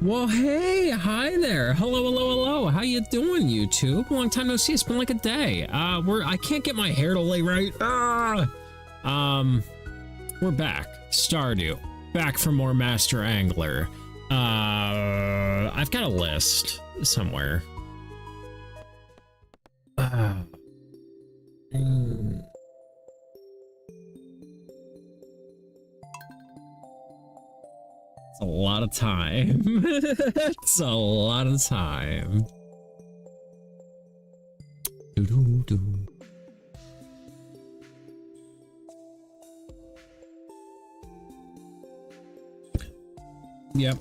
Well, hey, hi there. Hello, hello, hello. How you doing, YouTube? Long time no see. It's been like a day. I can't get my hair to lay right. We're back. Stardew. Back for more Master Angler. I've got a list somewhere. It's a lot of time. It's a lot of time. Doo-doo-doo. Yep.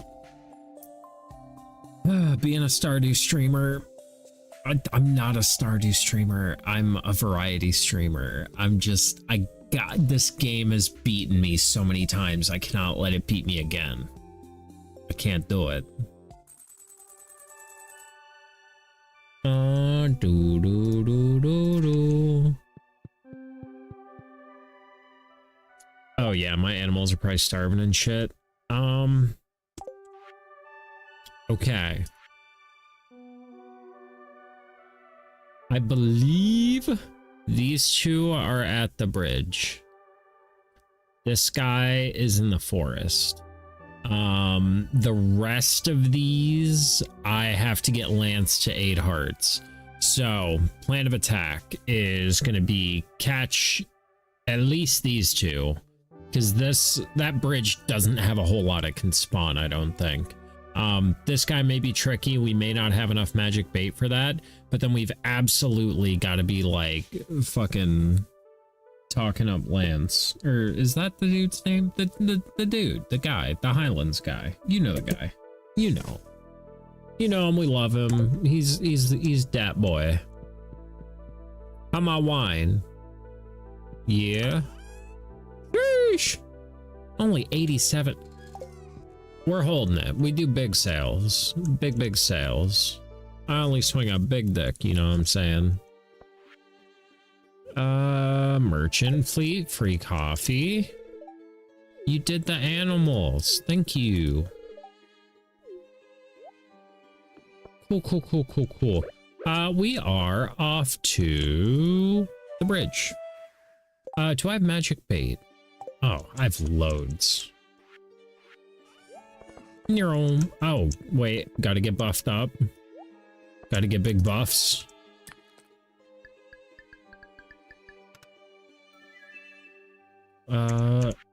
Being a Stardew streamer, I'm not a Stardew streamer. I'm a variety streamer. This game has beaten me so many times. I cannot let it beat me again. I can't do it. Oh yeah, my animals are probably starving and shit. Okay. I believe these two are at the bridge. This guy is in the forest. The rest of these, I have to get Lance to 8 hearts. So, plan of attack is going to be catch at least these two. Because that bridge doesn't have a whole lot it can spawn, I don't think. This guy may be tricky. We may not have enough magic bait for that. But then we've absolutely got to be like fucking talking up Lance. Or is that the dude's name? The dude, the guy, the Highlands guy. You know the guy. You know. You know him, we love him. He's dat boy. How my wine? Yeah. Sheesh. Only 87. We're holding it. We do big sales. Big sales. I only swing a big dick, you know what I'm saying? Merchant fleet, free coffee. You did the animals. Thank you. Cool. We are off to the bridge. Do I have magic bait? Oh, I have loads. Oh, wait. Gotta get buffed up. Gotta get big buffs.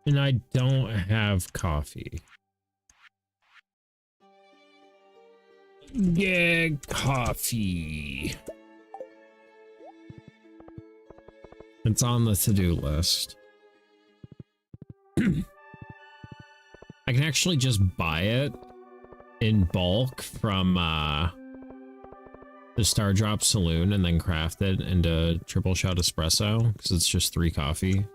And I don't have coffee. Yeah, coffee. It's on the to-do list. I can actually just buy it in bulk from the Star Drop Saloon and then craft it into triple shot espresso because it's just 3 coffee.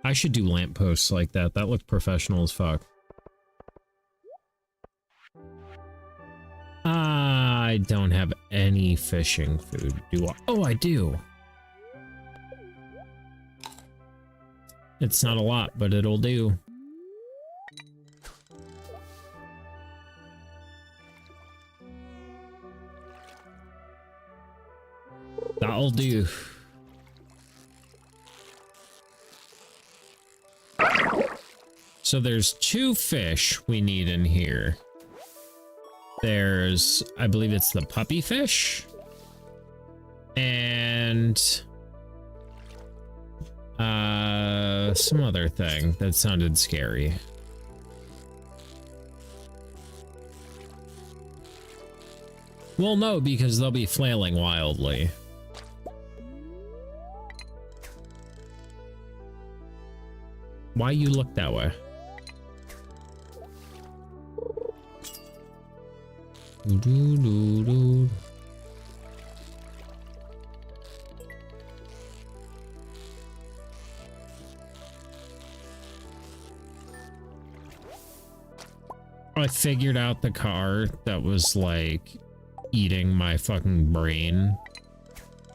I should do lampposts like that. That looked professional as fuck. I don't have any fishing food, do I? Oh, I do. It's not a lot, but it'll do. That'll do. So there's 2 fish we need in here. There's, I believe it's the puppy fish. And some other thing that sounded scary. Well, no, because they'll be flailing wildly. Why you look that way? I figured out the car that was like eating my fucking brain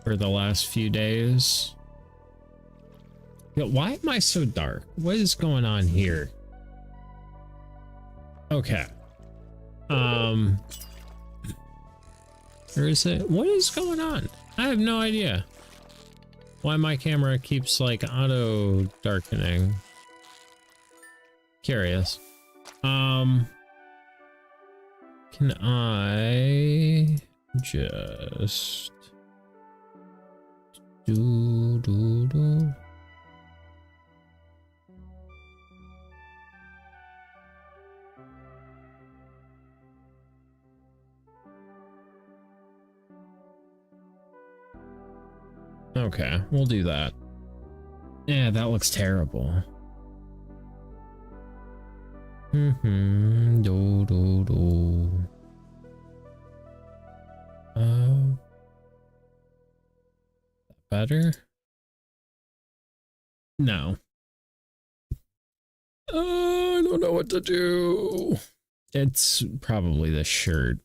for the last few days. Yeah, why am I so dark? What is going on here? Okay. Or is it? What is going on? I have no idea why my camera keeps like auto darkening. Curious. Can I just do? Okay, we'll do that. Yeah, that looks terrible. Do. Better? No. I don't know what to do. It's probably the shirt.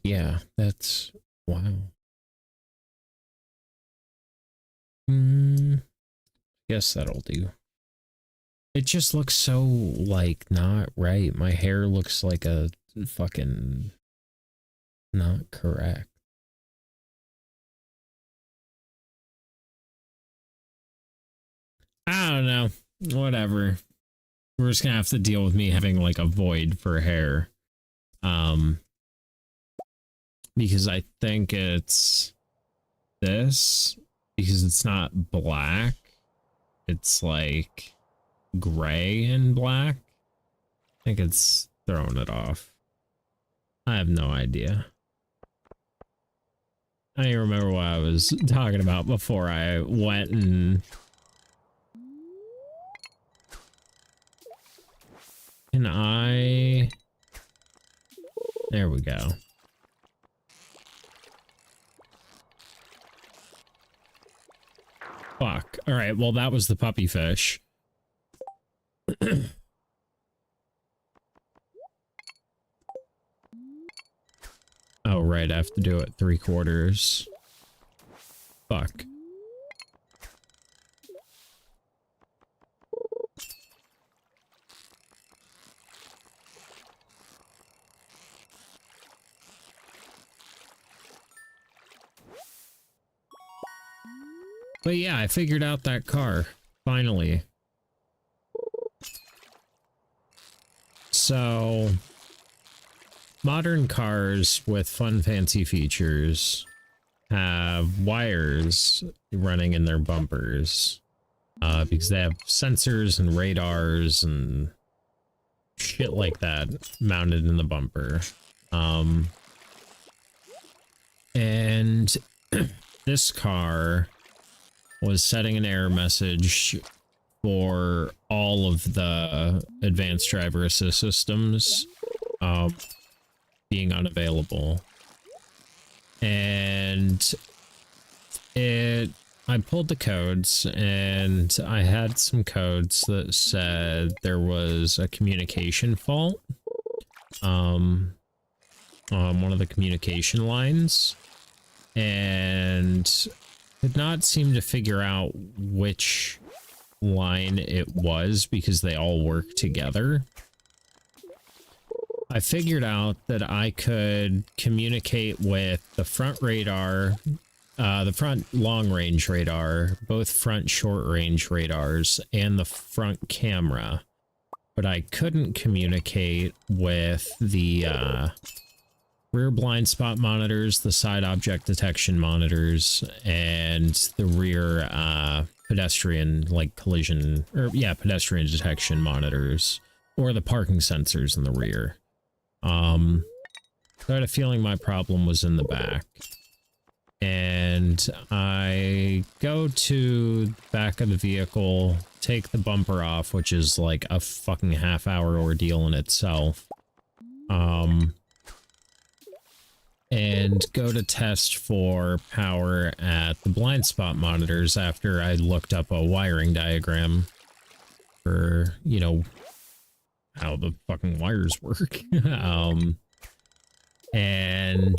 Yeah, that's wow. Guess that'll do. It just looks so like not right. My hair looks like a fucking not correct. I don't know. Whatever. We're just gonna have to deal with me having like a void for hair. Because I think it's this, because it's not black. It's like gray and black. I think it's throwing it off. I have no idea. I don't even remember what I was talking about before I went and... Can I... There we go. Fuck. All right, well, that was the puppy fish. Oh, right, I have to do it 3/4. Fuck. But yeah, I figured out that car. Finally. So... modern cars with fun, fancy features have wires running in their bumpers because they have sensors and radars and shit like that mounted in the bumper. And this car was setting an error message for all of the advanced driver assist systems being unavailable. And I pulled the codes, and I had some codes that said there was a communication fault on one of the communication lines, and could not seem to figure out which line it was because they all work together. I figured out that I could communicate with the front radar, the front long-range radar, both front short-range radars, and the front camera. But I couldn't communicate with the rear blind spot monitors, the side object detection monitors, and the rear pedestrian, like collision, or yeah, pedestrian detection monitors, or the parking sensors in the rear. I had a feeling my problem was in the back. And I go to the back of the vehicle, take the bumper off, which is like a fucking half-hour ordeal in itself. And go to test for power at the blind spot monitors after I looked up a wiring diagram for, you know, how the fucking wires work. And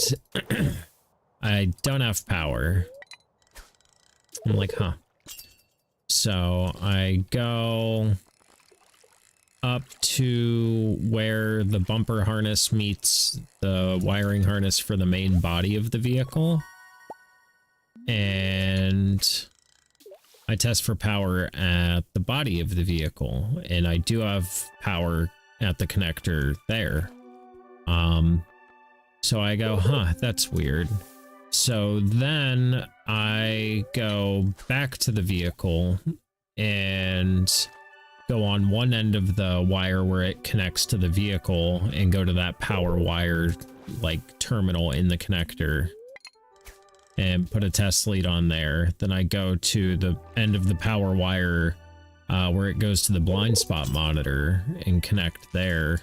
I don't have power. I'm like, huh. So I go up to where the bumper harness meets the wiring harness for the main body of the vehicle. And I test for power at the body of the vehicle. And I do have power at the connector there. So I go, huh, that's weird. So then I go back to the vehicle and go on one end of the wire where it connects to the vehicle and go to that power wire like terminal in the connector and put a test lead on there. Then I go to the end of the power wire where it goes to the blind spot monitor and connect there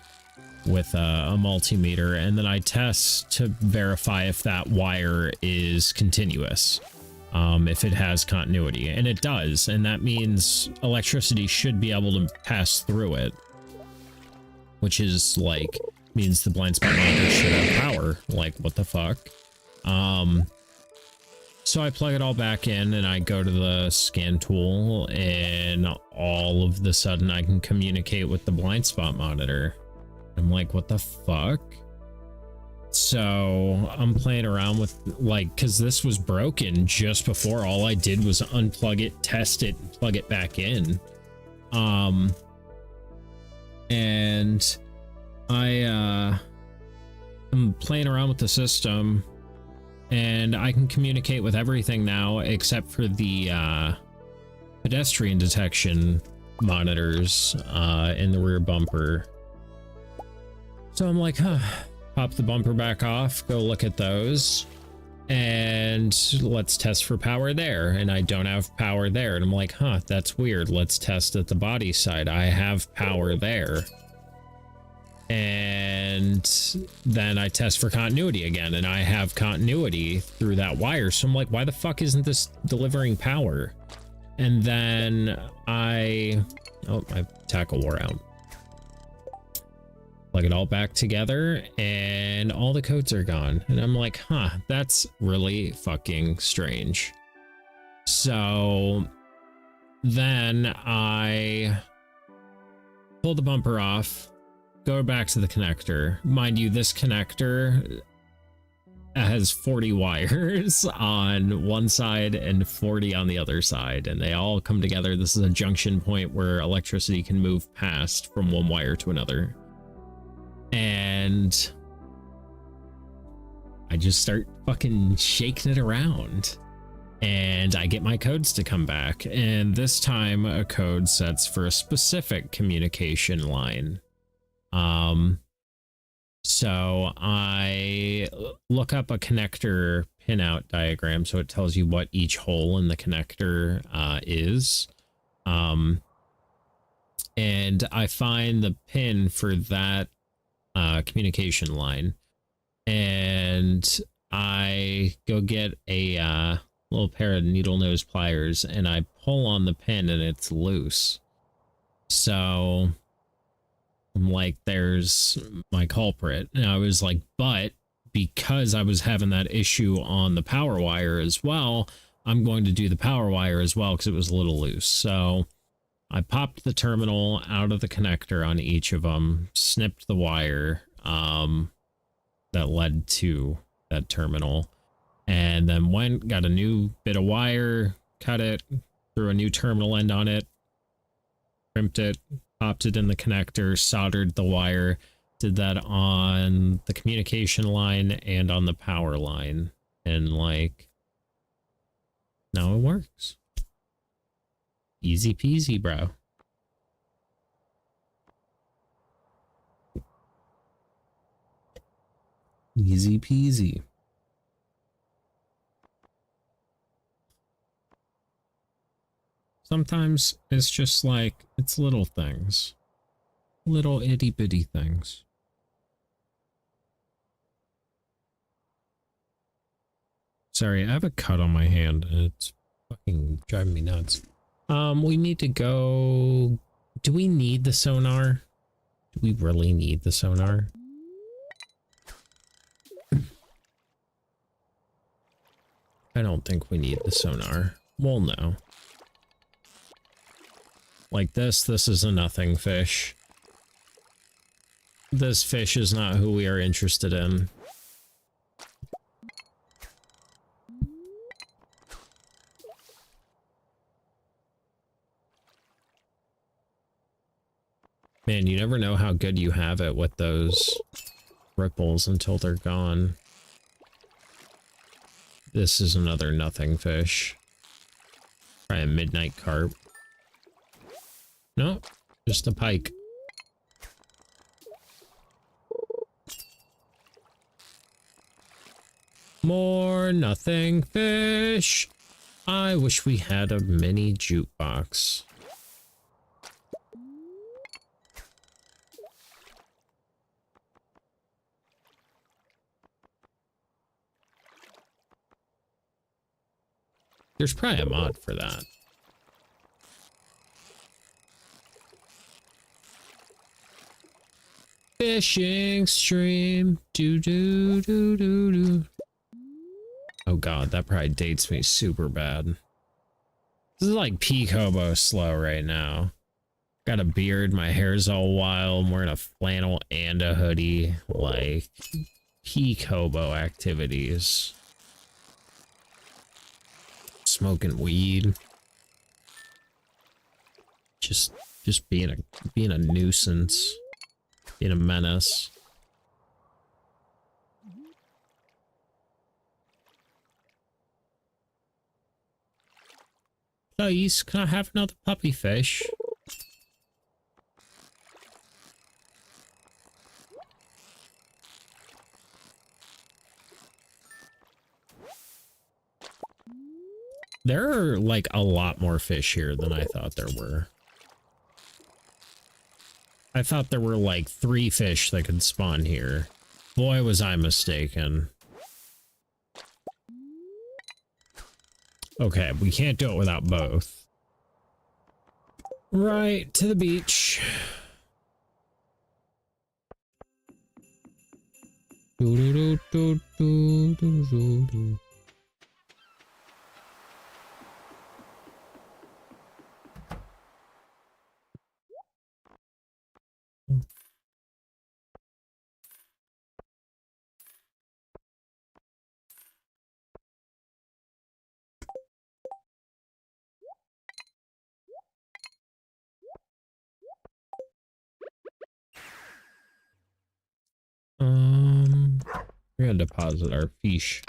with a multimeter, and then I test to verify if that wire is continuous, if it has continuity, and it does, and that means electricity should be able to pass through it, which is like means the blind spot monitor should have power. Like, what the fuck? So I plug it all back in and I go to the scan tool, and all of the sudden I can communicate with the blind spot monitor. I'm like, what the fuck? So I'm playing around with, like, because this was broken just before. All I did was unplug it, test it, plug it back in. And I'm playing around with the system, and I can communicate with everything now except for the pedestrian detection monitors in the rear bumper. So I'm like, huh, pop the bumper back off, go look at those, and let's test for power there. And I don't have power there. And I'm like, huh, that's weird. Let's test at the body side. I have power there. And then I test for continuity again, and I have continuity through that wire. So I'm like, why the fuck isn't this delivering power? And then oh, my tackle wore out. Plug it all back together, and all the codes are gone. And I'm like, huh, that's really fucking strange. So then I pull the bumper off, go back to the connector. Mind you, this connector has 40 wires on one side and 40 on the other side, and they all come together. This is a junction point where electricity can move past from one wire to another. And I just start fucking shaking it around, and I get my codes to come back. And this time a code sets for a specific communication line. So I look up a connector pinout diagram, so it tells you what each hole in the connector is. And I find the pin for that communication line, and I go get a little pair of needle nose pliers, and I pull on the pin, and it's loose. So I'm like, there's my culprit. And I was like, but because I was having that issue on the power wire as well, I'm going to do the power wire as well because it was a little loose. So I popped the terminal out of the connector on each of them, snipped the wire that led to that terminal, and then got a new bit of wire, cut it, threw a new terminal end on it, crimped it, popped it in the connector, soldered the wire, did that on the communication line and on the power line, and like, now it works. Easy peasy, bro. Easy peasy. Sometimes it's just like, it's little things. Little itty bitty things. Sorry, I have a cut on my hand and it's fucking driving me nuts. We need to go. Do we need the sonar? Do we really need the sonar? I don't think we need the sonar. Well, no. Like this is a nothing fish. This fish is not who we are interested in. Man, you never know how good you have it with those ripples until they're gone. This is another nothing fish. Probably a midnight carp. No, just a pike. More nothing fish. I wish we had a mini jukebox. There's probably a mod for that. Fishing stream. Do do do do do. Oh god, that probably dates me super bad. This is like peak hobo slow right now. Got a beard, my hair's all wild, I'm wearing a flannel and a hoodie. Like peak hobo activities. Smoking weed. Just being a nuisance. Being a menace. Please, can I have another puppy fish? There are like a lot more fish here than I thought there were. I thought there were like 3 fish that could spawn here. Boy, was I mistaken. Okay, we can't do it without both. Right, to the beach. Do, do, do, do, do, do, do. We're gonna deposit our fish.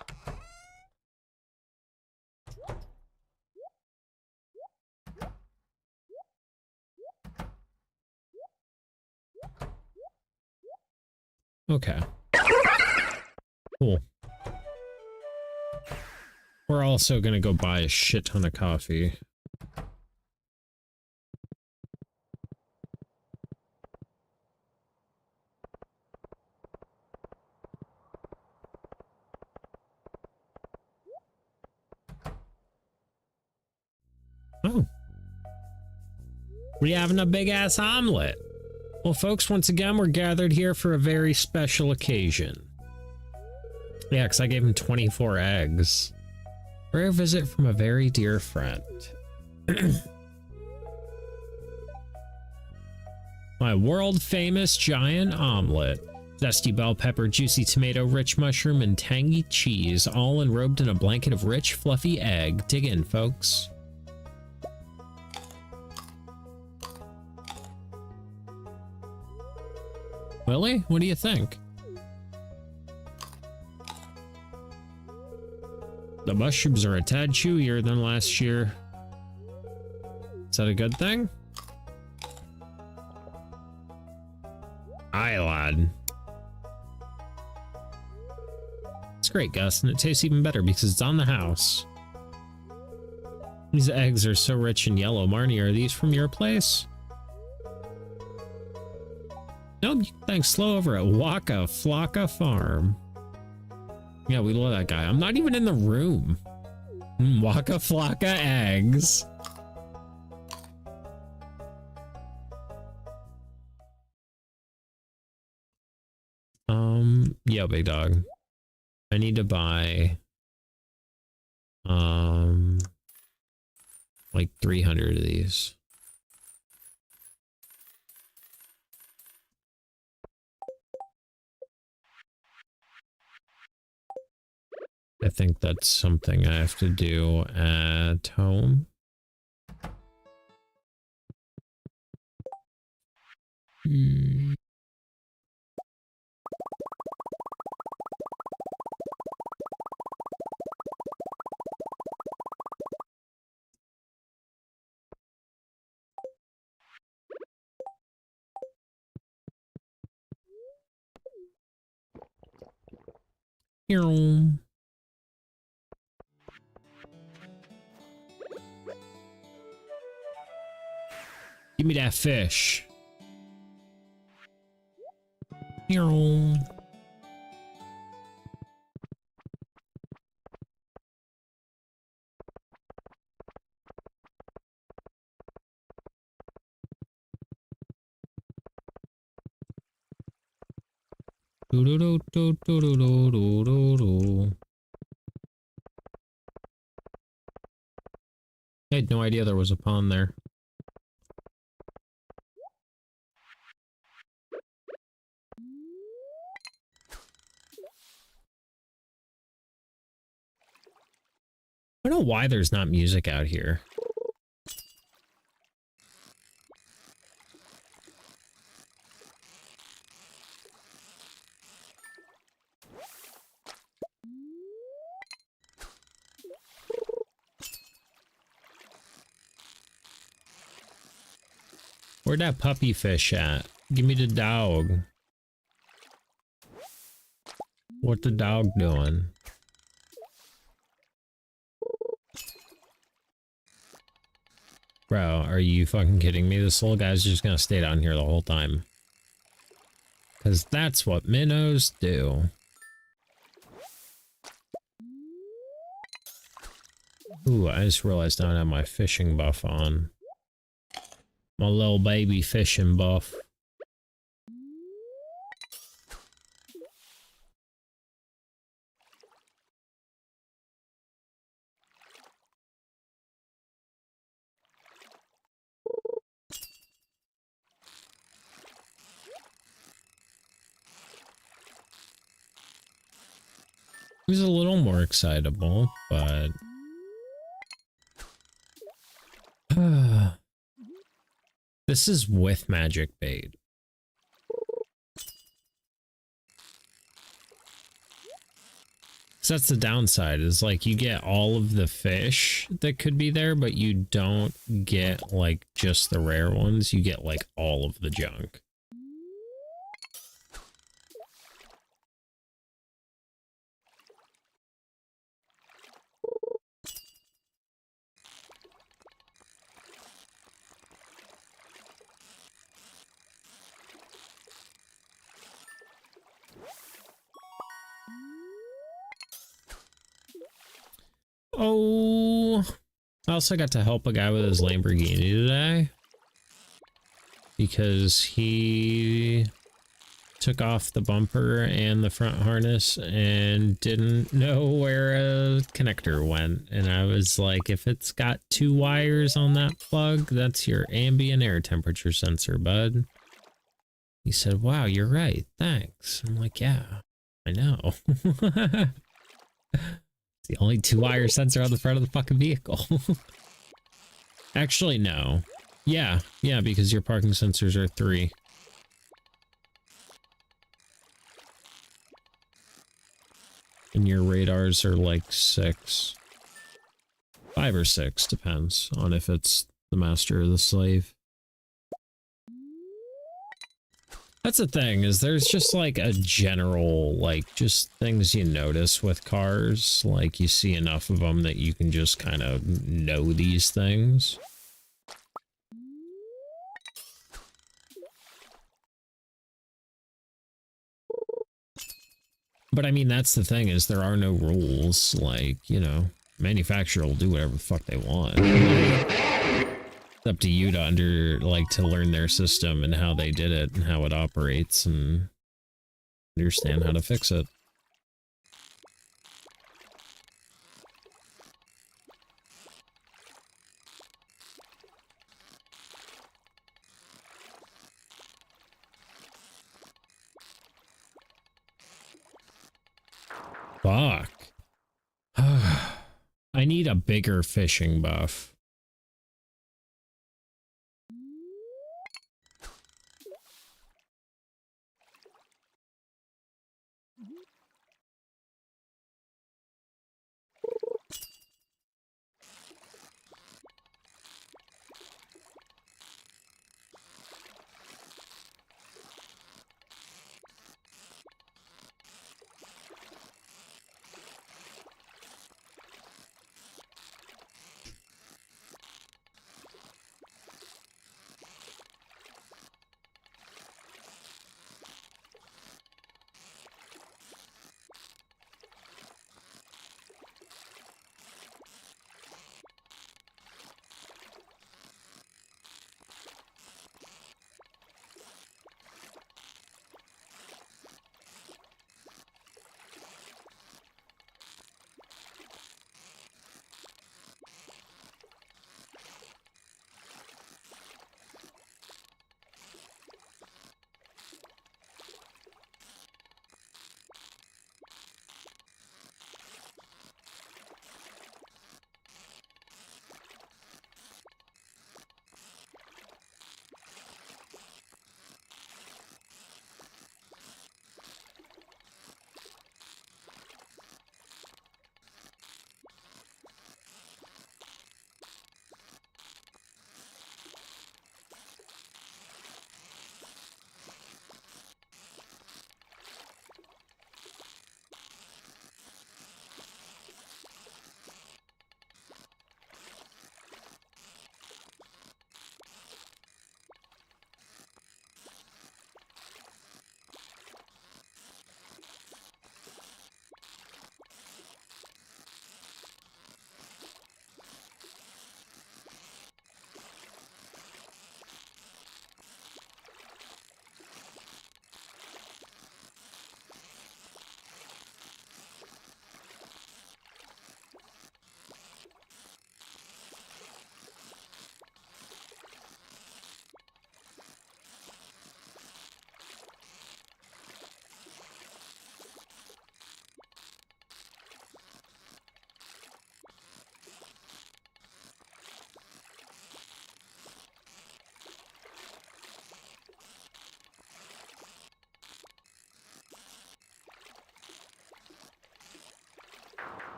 Okay. Cool. We're also gonna go buy a shit ton of coffee. Oh. We having a big ass omelet. Well, folks, once again, we're gathered here for a very special occasion. Yeah, because I gave him 24 eggs. Rare visit from a very dear friend. My world famous giant omelet. Zesty bell pepper, juicy tomato, rich mushroom, and tangy cheese, all enrobed in a blanket of rich, fluffy egg. Dig in, folks. Willie, what do you think? The mushrooms are a tad chewier than last year. Is that a good thing? Aye, lad. It's great, Gus, and it tastes even better because it's on the house. These eggs are so rich and yellow. Marnie, are these from your place? Nope, thanks, Slow over at Waka Flocka Farm. Yeah, we love that guy. I'm not even in the room. Waka Flocka eggs. Yo, big dog. I need to buy Like 300 of these. I think that's something I have to do at home. Give me that fish. I had no idea there was a pond there. I don't know why there's not music out here. Where'd that puppy fish at? Give me the dog. What the dog doing? Bro, are you fucking kidding me? This little guy's just gonna stay down here the whole time. Because that's what minnows do. Ooh, I just realized I don't have my fishing buff on. My little baby fishing buff. It was a little more excitable, but... This is with magic bait. So that's the downside, is like you get all of the fish that could be there, but you don't get like just the rare ones. You get like all of the junk. Oh, I also got to help a guy with his Lamborghini today because he took off the bumper and the front harness and didn't know where a connector went. And I was like, if it's got 2 wires on that plug, that's your ambient air temperature sensor, bud. He said, wow, you're right. Thanks. I'm like, yeah, I know. It's the only 2-wire sensor on the front of the fucking vehicle. Actually, no. Yeah, because your parking sensors are 3. And your radars are like 6. 5 or 6, depends on if it's the master or the slave. That's the thing, is there's just like a general, like, just things you notice with cars. Like, you see enough of them that you can just kind of know these things. But I mean, that's the thing, is there are no rules. Like, you know, manufacturer will do whatever the fuck they want. It's up to you to to learn their system and how they did it and how it operates and understand how to fix it. Fuck. I need a bigger fishing buff.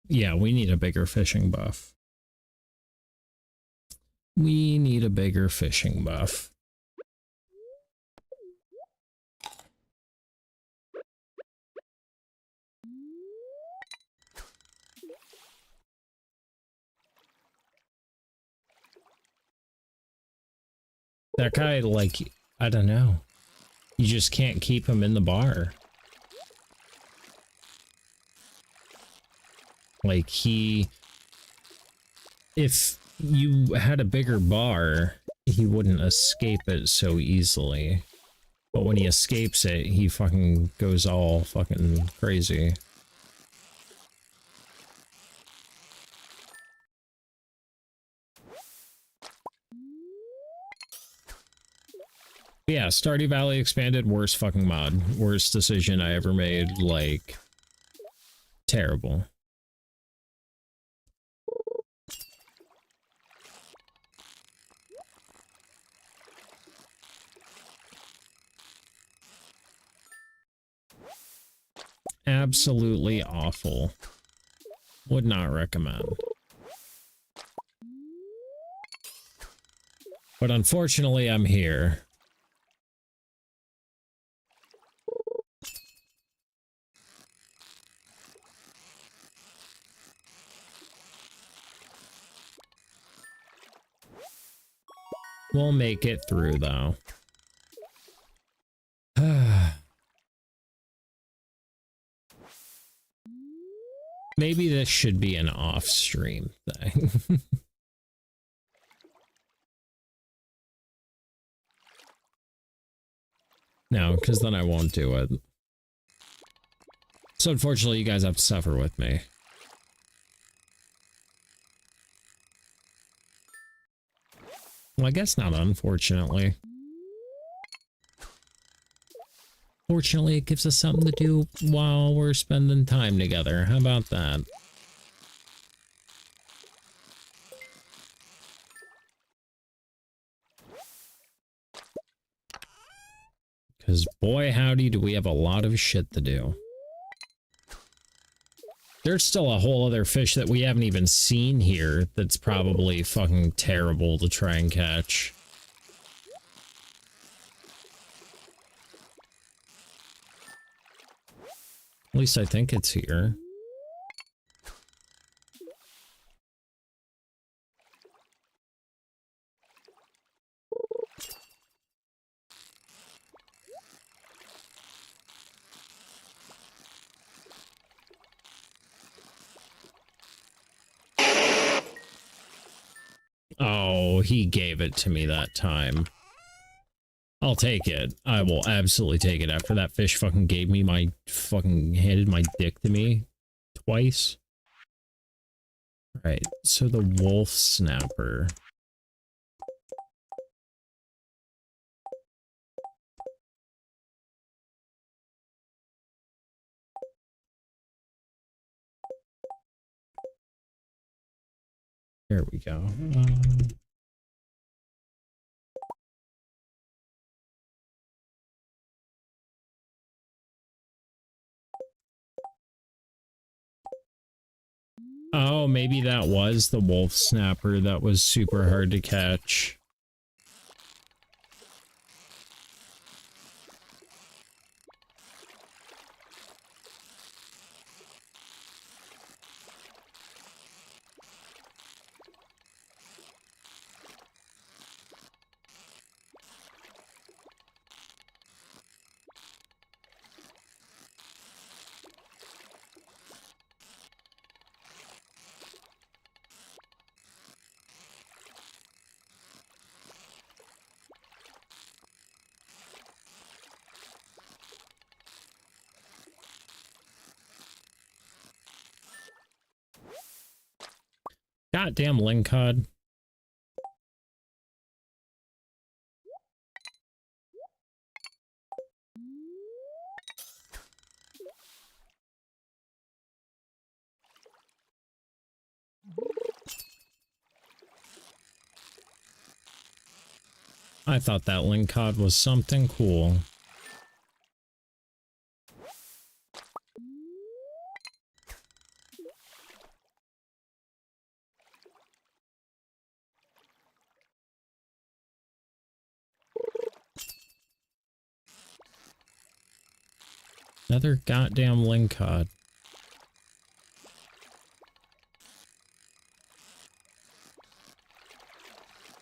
Yeah, we need a bigger fishing buff. We need a bigger fishing buff. That guy, like, I don't know. You just can't keep him in the bar. Like, if you had a bigger bar, he wouldn't escape it so easily. But when he escapes it, he fucking goes all fucking crazy. Yeah, Stardew Valley Expanded, worst fucking mod. Worst decision I ever made, like, terrible. Absolutely awful. Would not recommend. But unfortunately, I'm here. We'll make it through, though. Maybe this should be an off-stream thing. No, because then I won't do it. So unfortunately, you guys have to suffer with me. Well, I guess not unfortunately. Fortunately, it gives us something to do while we're spending time together. How about that? Because boy howdy do we have a lot of shit to do. There's still a whole other fish that we haven't even seen here that's probably fucking terrible to try and catch. At least I think it's here. Oh, he gave it to me that time. I'll take it. I will absolutely take it after that fish fucking gave me my fucking handed my dick to me twice. Right, so the wolf snapper. There we go. Oh, maybe that was the wolf snapper that was super hard to catch. Goddamn lingcod. I thought that lingcod was something cool. Another goddamn lingcod.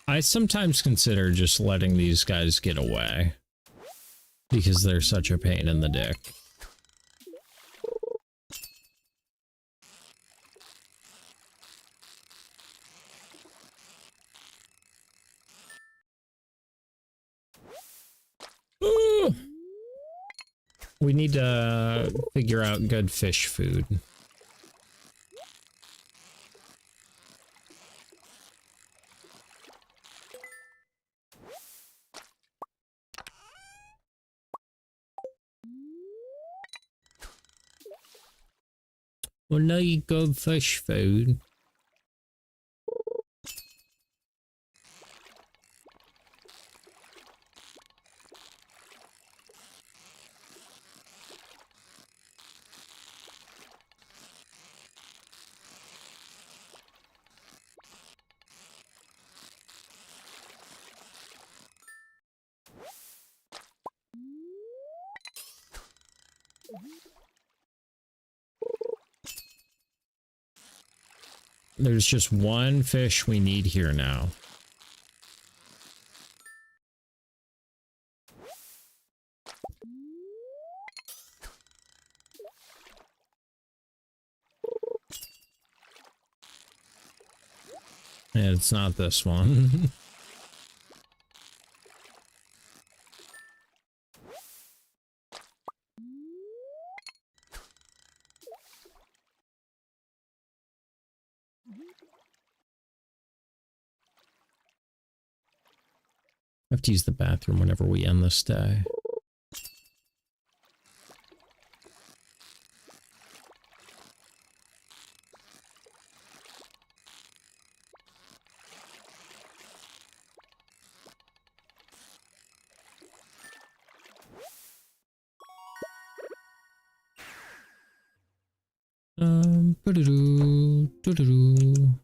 I sometimes consider just letting these guys get away because they're such a pain in the dick. Ooh. We need to figure out good fish food. Well, now you good fish food. There's just one fish we need here now. And it's not this one. I have to use the bathroom whenever we end this day. Doo-doo-doo, doo-doo-doo.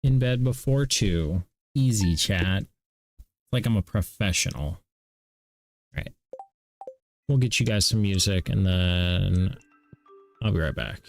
In bed before 2. Easy, chat. Like I'm a professional. All right. We'll get you guys some music and then I'll be right back.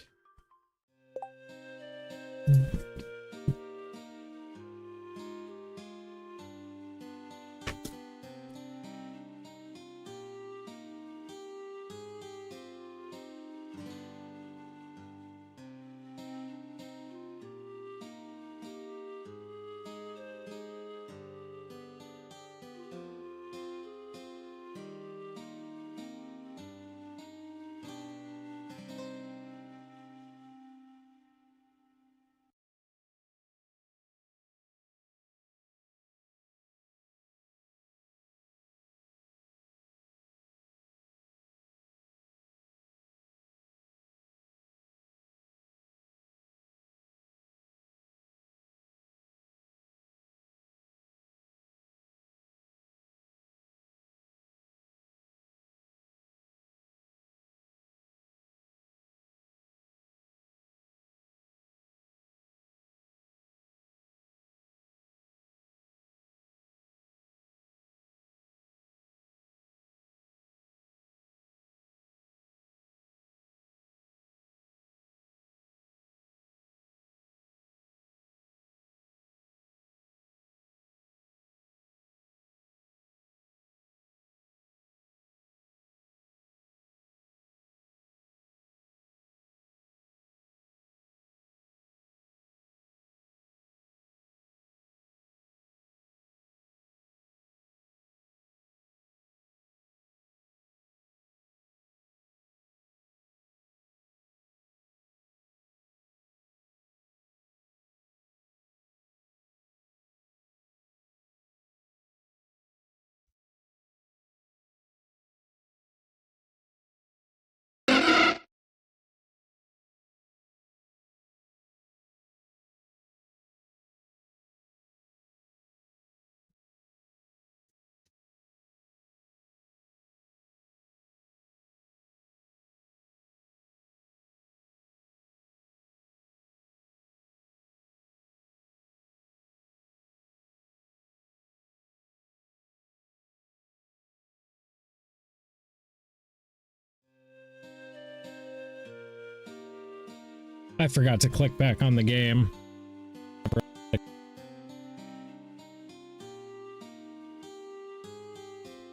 I forgot to click back on the game.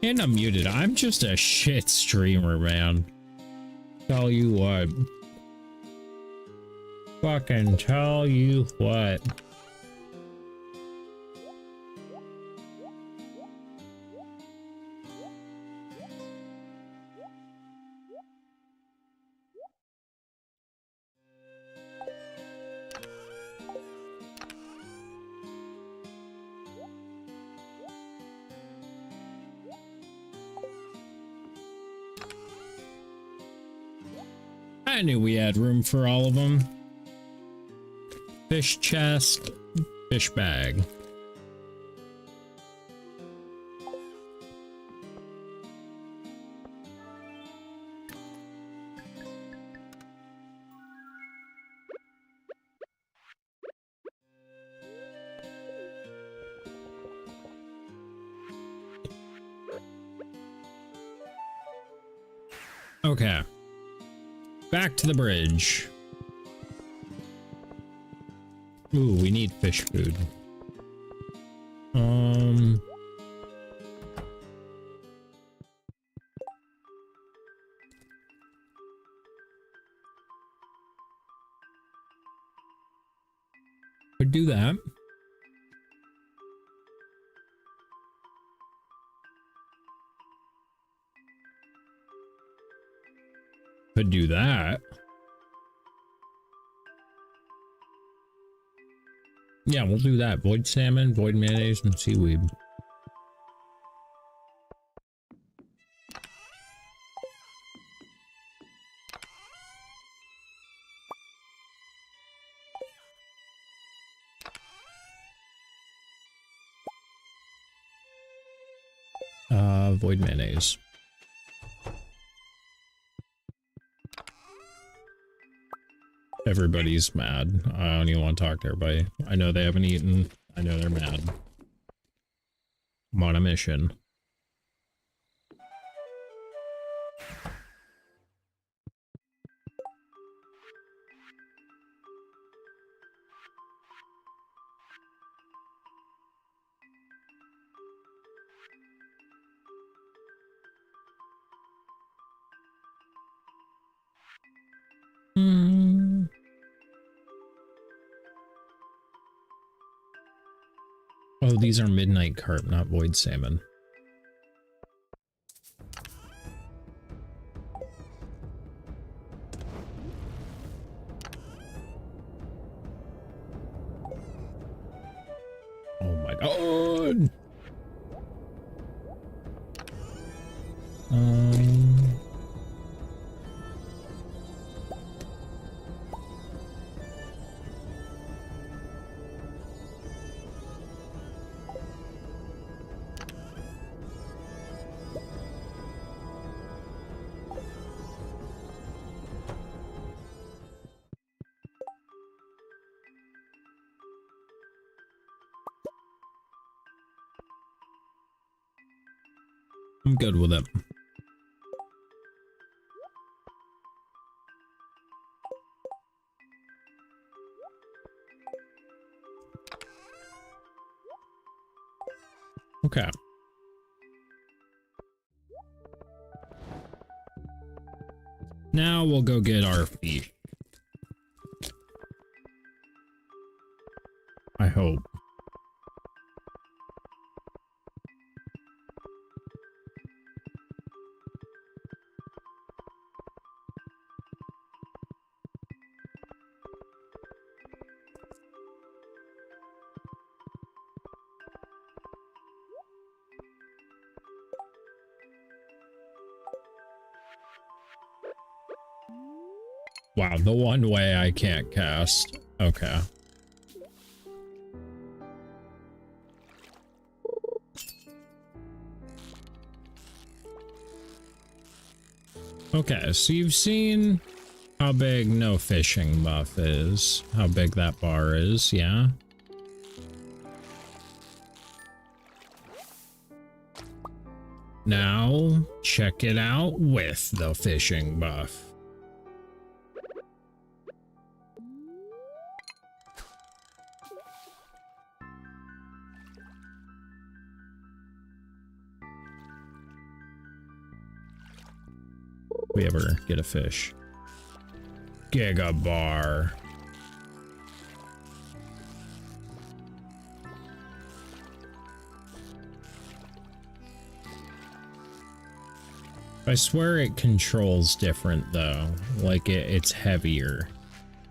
And I'm muted. I'm just a shit streamer, man. Tell you what. Fucking tell you what. I knew we had room for all of them. Fish chest, fish bag. Okay. Back to the bridge. Ooh, we need fish food. Could do that. Could do that. Yeah, we'll do that. Void salmon, void mayonnaise, and seaweed. Void mayonnaise. Everybody's mad. I don't even want to talk to everybody. I know they haven't eaten. I know they're mad. I'm on a mission. Oh, these are midnight carp, not void salmon. Oh my god! I'm good with it. Okay. Now we'll go get our feet. I hope. Wow, the one way I can't cast. Okay. Okay, so you've seen how big no fishing buff is, how big that bar is, yeah? Now, check it out with the fishing buff. If we ever get a fish. Giga bar. I swear it controls different though. Like it's heavier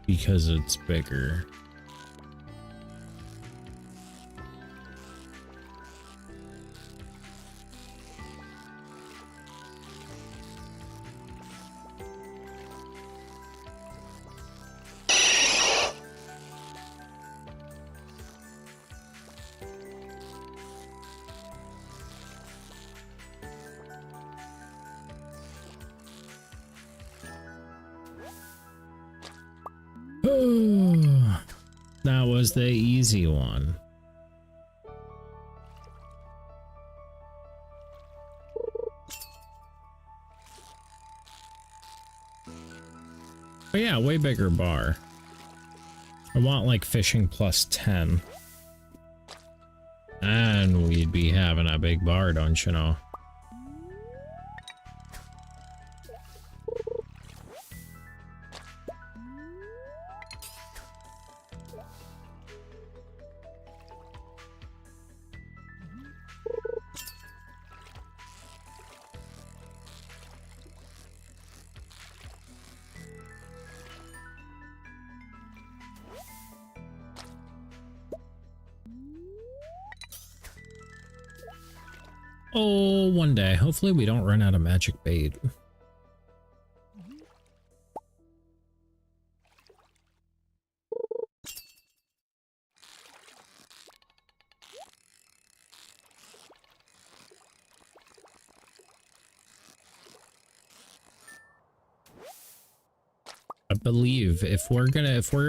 because it's bigger. That was the easy one. But yeah, way bigger bar. I want like fishing plus 10. And we'd be having a big bar, don't you know? Oh, one day. Hopefully we don't run out of magic bait. I believe if we're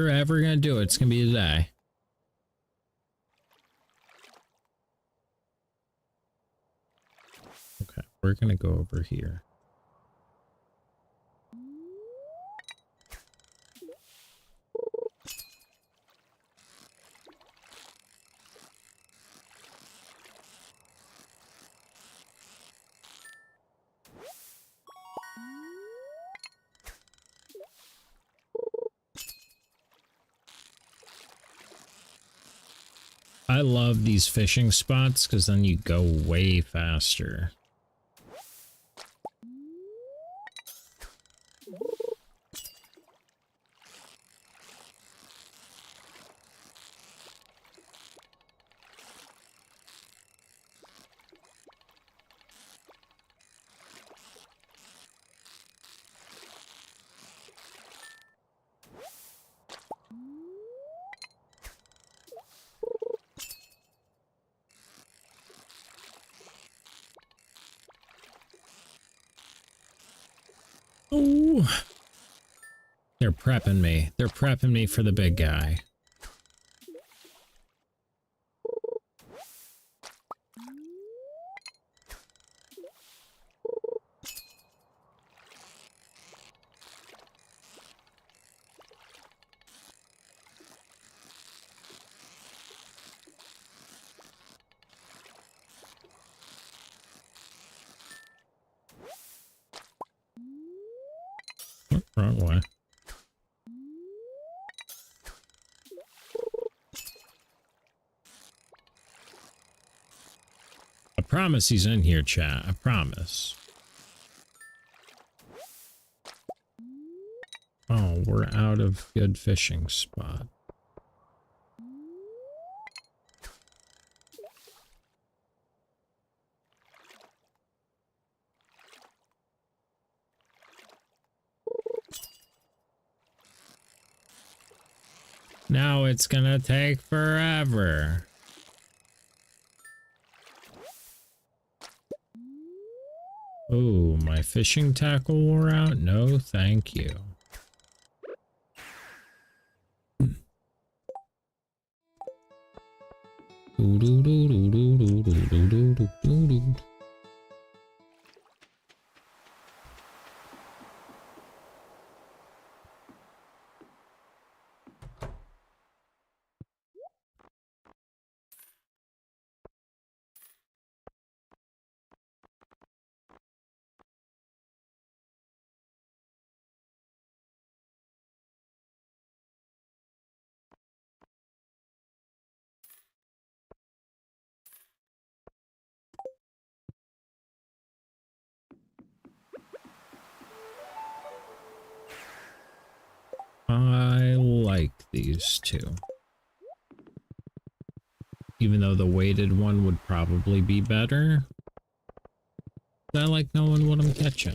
ever gonna do it, it's gonna be today. Okay, we're gonna go over here. I love these fishing spots because then you go way faster. Oh, they're prepping me. They're prepping me for the big guy. Oh, wrong way. I promise he's in here, chat. I promise. Oh, we're out of good fishing spot. Now it's gonna take forever. Oh, my fishing tackle wore out? No, thank you. I like these two. Even though the weighted one would probably be better. I like knowing what I'm catching.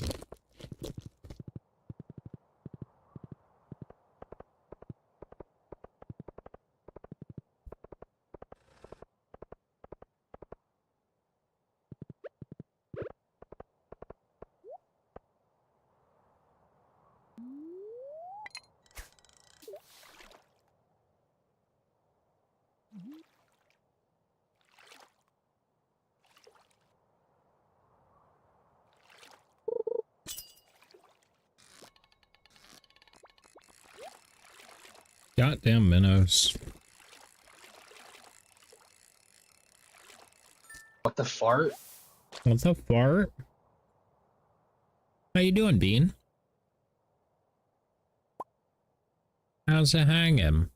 Goddamn minnows. What the fart? What the fart? How you doing, Bean? How's it hanging?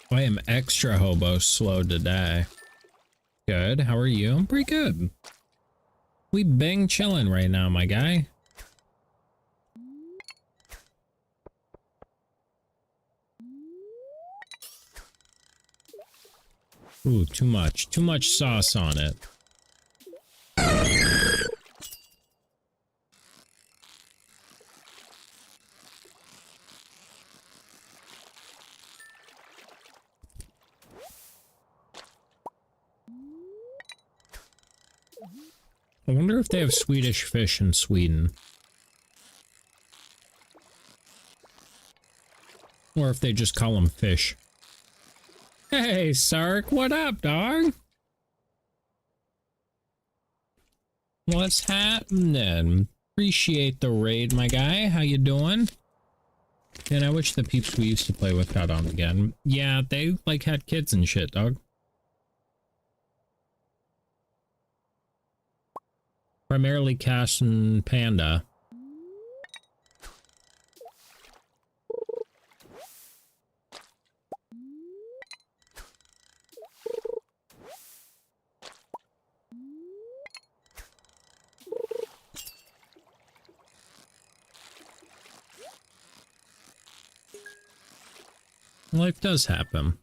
I am extra hobo slow today. Good. How are you? I'm pretty good. We bang chilling right now, my guy. Ooh, too much. Too much sauce on it. I wonder if they have Swedish fish in Sweden. Or if they just call them fish. Hey, Sark, what up, dog? What's happening? Appreciate the raid, my guy. How you doing? And I wish the peeps we used to play with got on again. Yeah, they, like, had kids and shit, dog. Primarily Cash and Panda. Life does happen.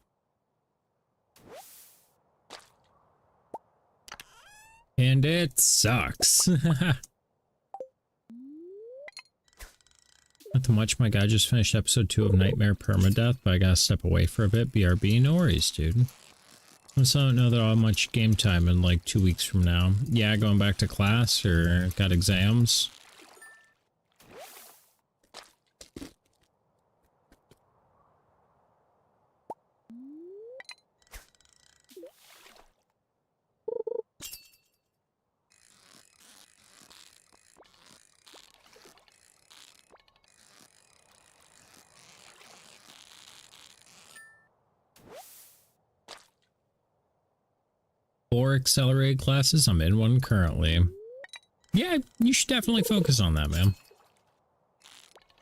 And it sucks. Not too much. My guy just finished episode 2 of Nightmare Permadeath, but I gotta step away for a bit. BRB, no worries, dude. I also don't know that I'll have much game time in like 2 weeks from now. Yeah, going back to class or got exams. Four accelerated classes. I'm in one currently. Yeah, you should definitely focus on that, man.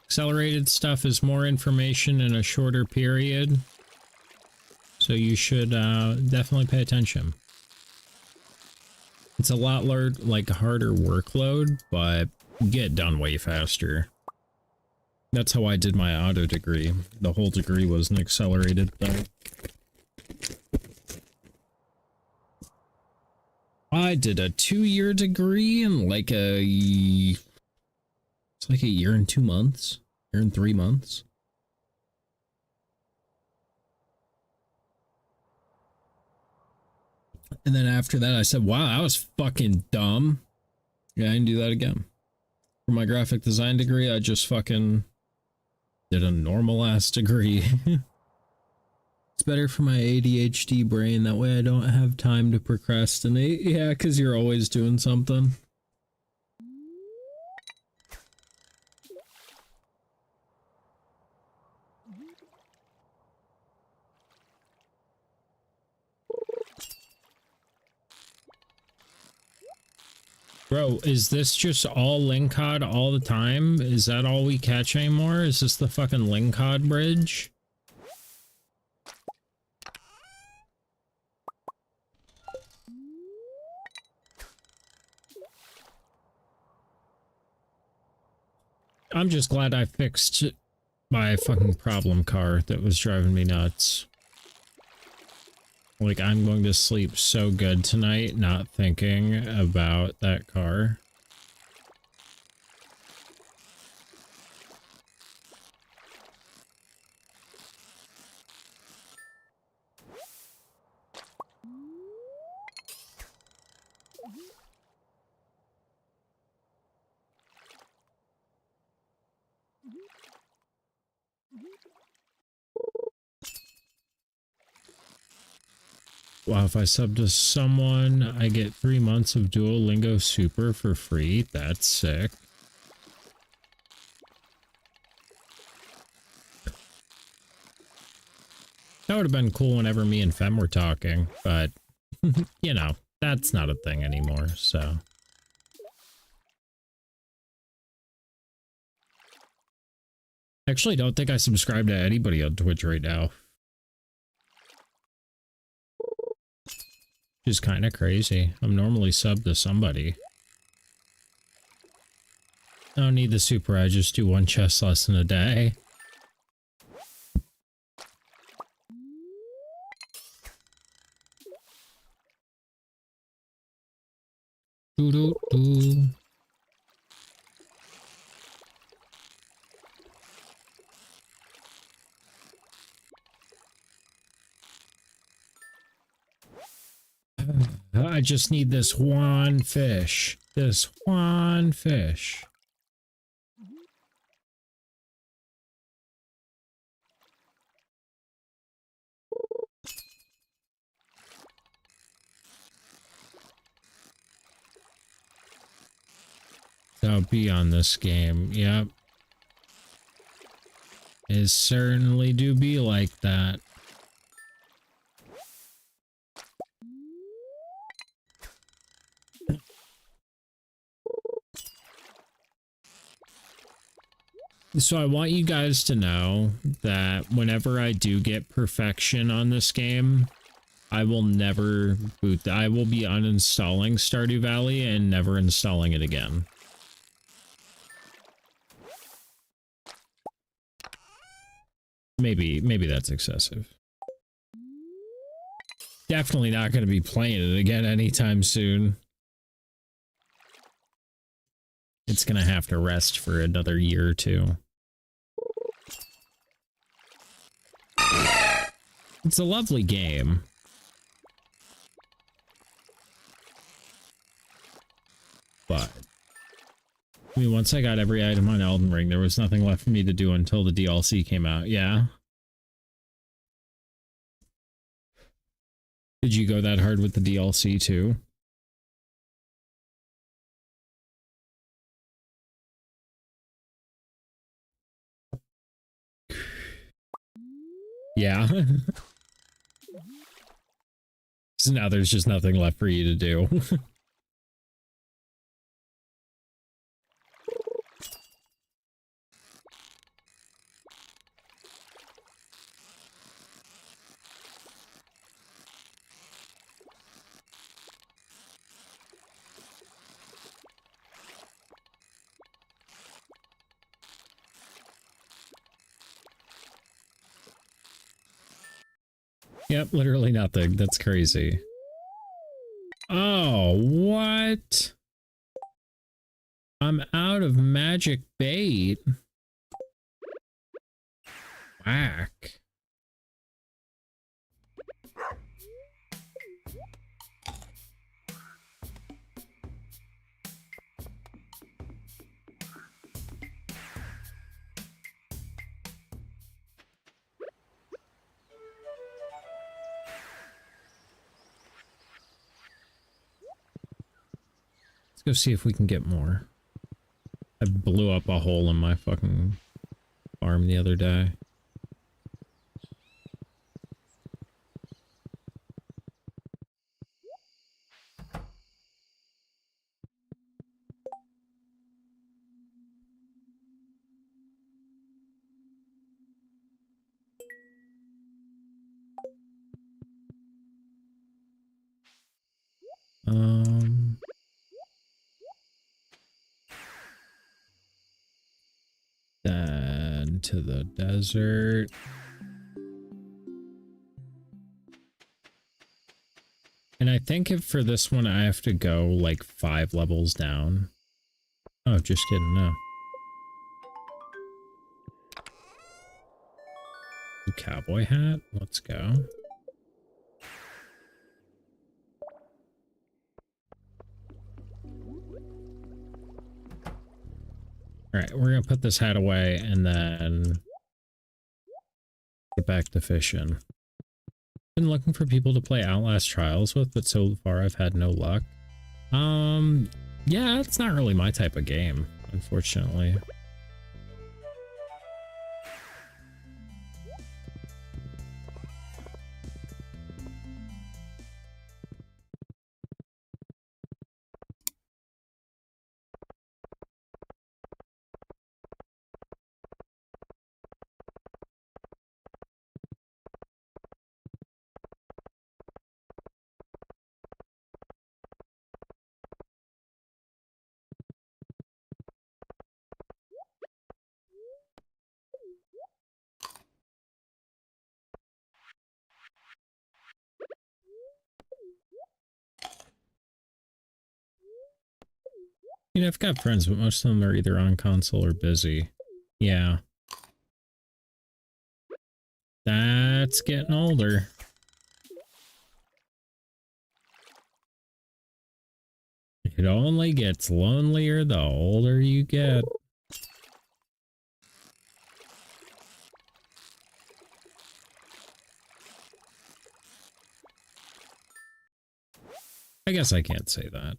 Accelerated stuff is more information in a shorter period. So you should definitely pay attention. It's a lot like harder workload, but you get it done way faster. That's how I did my auto degree. The whole degree was an accelerated thing. I did a 2-year degree in like it's like a year and 2 months, year and 3 months. And then after that, I said, wow, that was fucking dumb. Yeah, I didn't do that again. For my graphic design degree, I just fucking did a normal ass degree. It's better for my ADHD brain. That way I don't have time to procrastinate. Yeah, because you're always doing something. Bro, is this just all Lingcod all the time? Is that all we catch anymore? Is this the fucking Lingcod bridge? I'm just glad I fixed my fucking problem car that was driving me nuts. Like, I'm going to sleep so good tonight, not thinking about that car. Wow, if I sub to someone, I get 3 months of Duolingo Super for free. That's sick. That would have been cool whenever me and Fem were talking, but, you know, that's not a thing anymore, so. Actually, don't think I subscribe to anybody on Twitch right now. Which is kind of crazy. I'm normally subbed to somebody. I don't need the super, I just do 1 chess lesson a day. Doo-doo-doo. I just need this one fish. This one fish. So be on this game. Yep. It certainly do be like that. So I want you guys to know that whenever I do get perfection on this game, I will never boot I will be uninstalling Stardew Valley and never installing it again. Maybe that's excessive. Definitely not going to be playing it again anytime soon. It's going to have to rest for another year or two. It's a lovely game. But I mean, once I got every item on Elden Ring, there was nothing left for me to do until the DLC came out. Yeah. Did you go that hard with the DLC too? Yeah. So now there's just nothing left for you to do. Yep, literally nothing. That's crazy. Oh, what? I'm out of magic bait. Whack. Let's go see if we can get more. I blew up a hole in my fucking farm the other day. Then to the desert. And I think if for this one I have to go like 5 levels down. Oh, just kidding, no. Cowboy hat, let's go. Alright, we're gonna put this hat away and then get back to fishing. Been looking for people to play Outlast Trials with, but so far I've had no luck. Yeah, it's not really my type of game, unfortunately. You know, I've got friends, but most of them are either on console or busy. Yeah. That's getting older. It only gets lonelier the older you get. I guess I can't say that.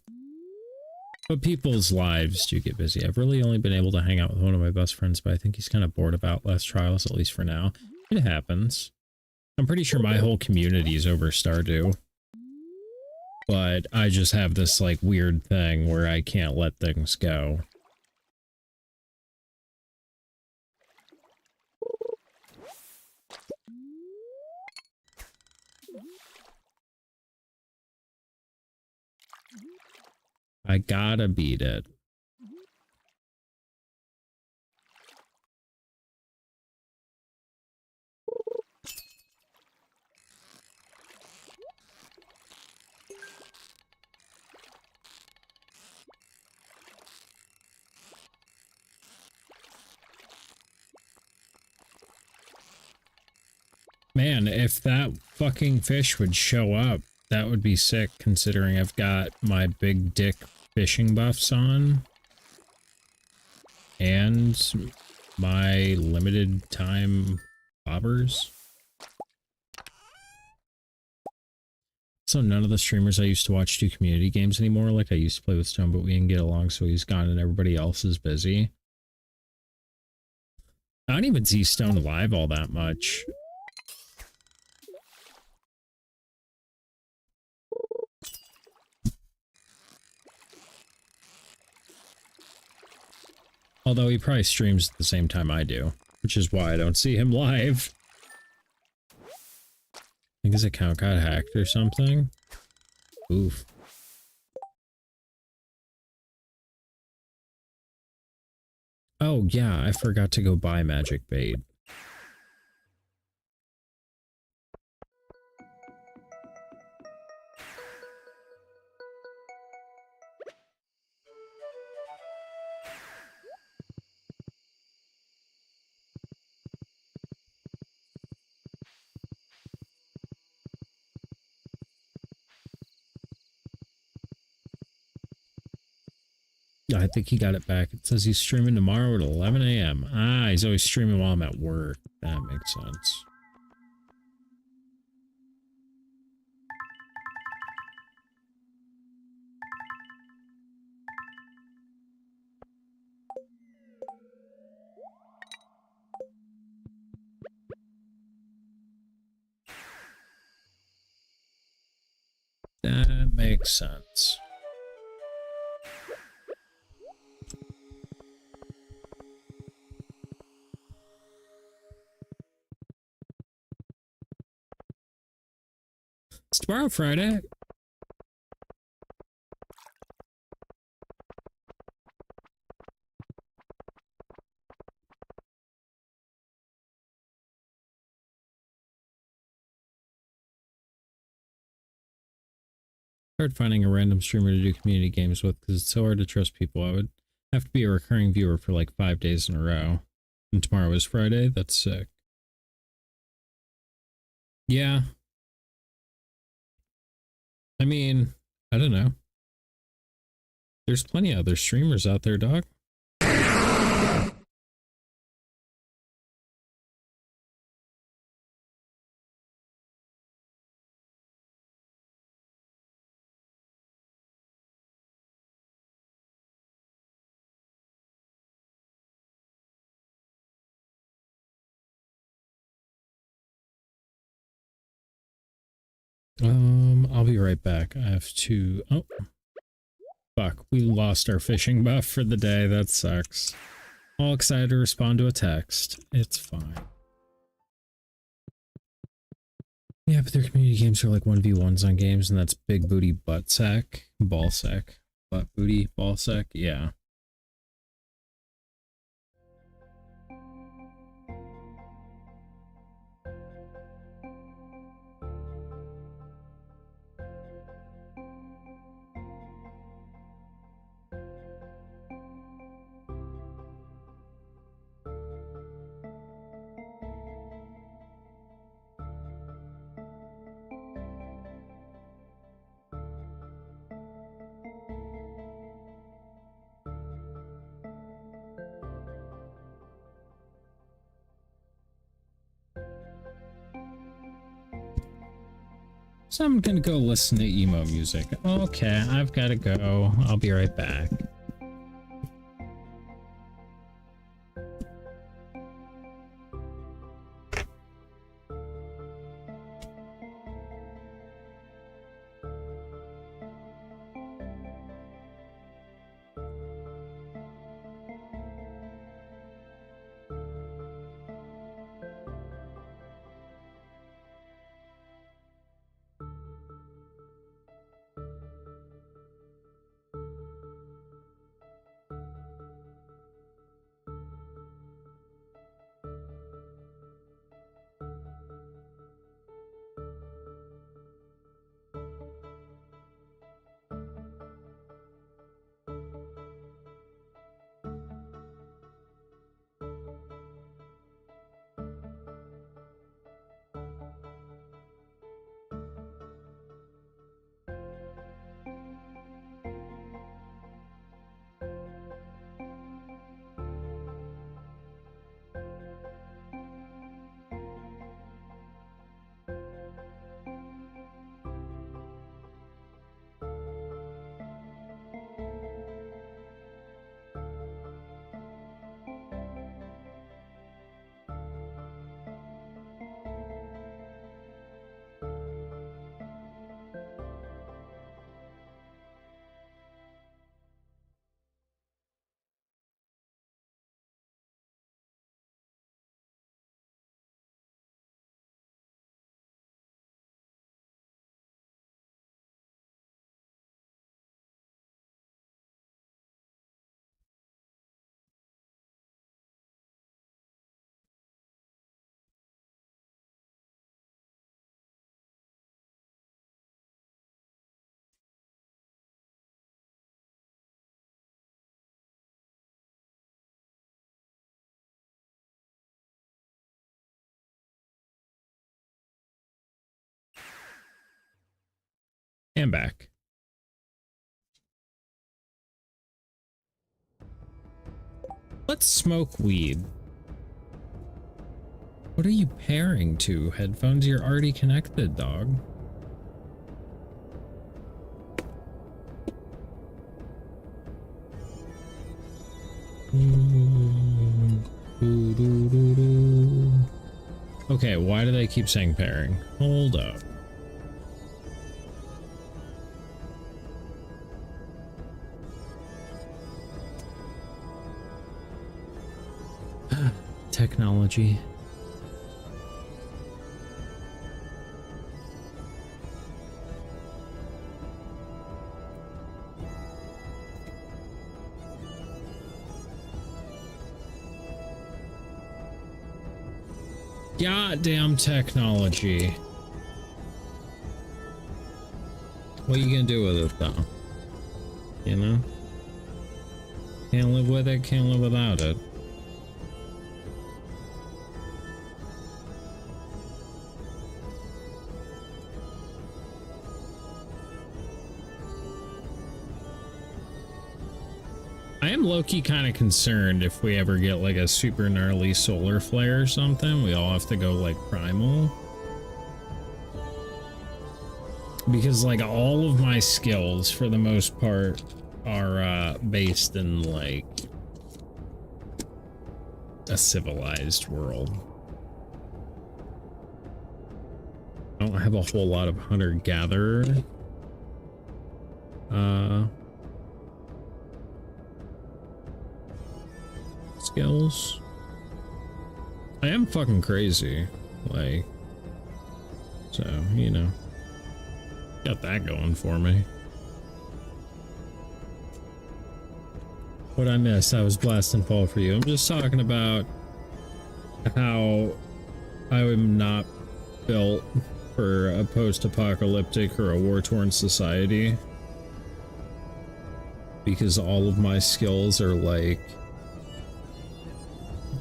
But people's lives do get busy. I've really only been able to hang out with one of my best friends, but I think he's kind of bored of Outlast Trials, at least for now. It happens. I'm pretty sure my whole community is over Stardew. But I just have this, like, weird thing where I can't let things go. I gotta beat it. Man, if that fucking fish would show up, that would be sick, considering I've got my big dick fishing buffs on. And my limited time bobbers. So none of the streamers I used to watch do community games anymore. Like I used to play with Stone, but we didn't get along, so he's gone and everybody else is busy. I don't even see Stone live all that much. Although he probably streams at the same time I do, which is why I don't see him live. I think his account got hacked or something. Oof. Oh yeah, I forgot to go buy magic bait. I think he got it back. It says he's streaming tomorrow at 11 a.m. Ah, he's always streaming while I'm at work. That makes sense. That makes sense. It's tomorrow, Friday. Hard finding a random streamer to do community games with because it's so hard to trust people. I would have to be a recurring viewer for like 5 days in a row. And tomorrow is Friday? That's sick. Yeah. I mean, I don't know. There's plenty of other streamers out there, dog. I'll be right back. I have to... Oh. Fuck, we lost our fishing buff for the day. That sucks. All excited to respond to a text. It's fine. Yeah, but their community games are like 1v1s on games, and that's big booty butt sack. Ball sack. Butt booty, ball sack. Yeah. So I'm gonna go listen to emo music. Okay, I've gotta go. I'll be right back. And back. Let's smoke weed. What are you pairing to? Headphones? You're already connected, dog. Okay, why do they keep saying pairing? Hold up. Technology. Goddamn technology. What are you gonna do with it though? You know? Can't live with it, can't live without it. I am low-key kind of concerned if we ever get like a super gnarly solar flare or something, we all have to go like primal. Because like all of my skills for the most part are based in like a civilized world. I don't have a whole lot of hunter-gatherer skills. I am fucking crazy, like, so, you know, got that going for me. What I missed, I was blasting fall for you. I'm just talking about how I am not built for a post-apocalyptic or a war-torn society, because all of my skills are like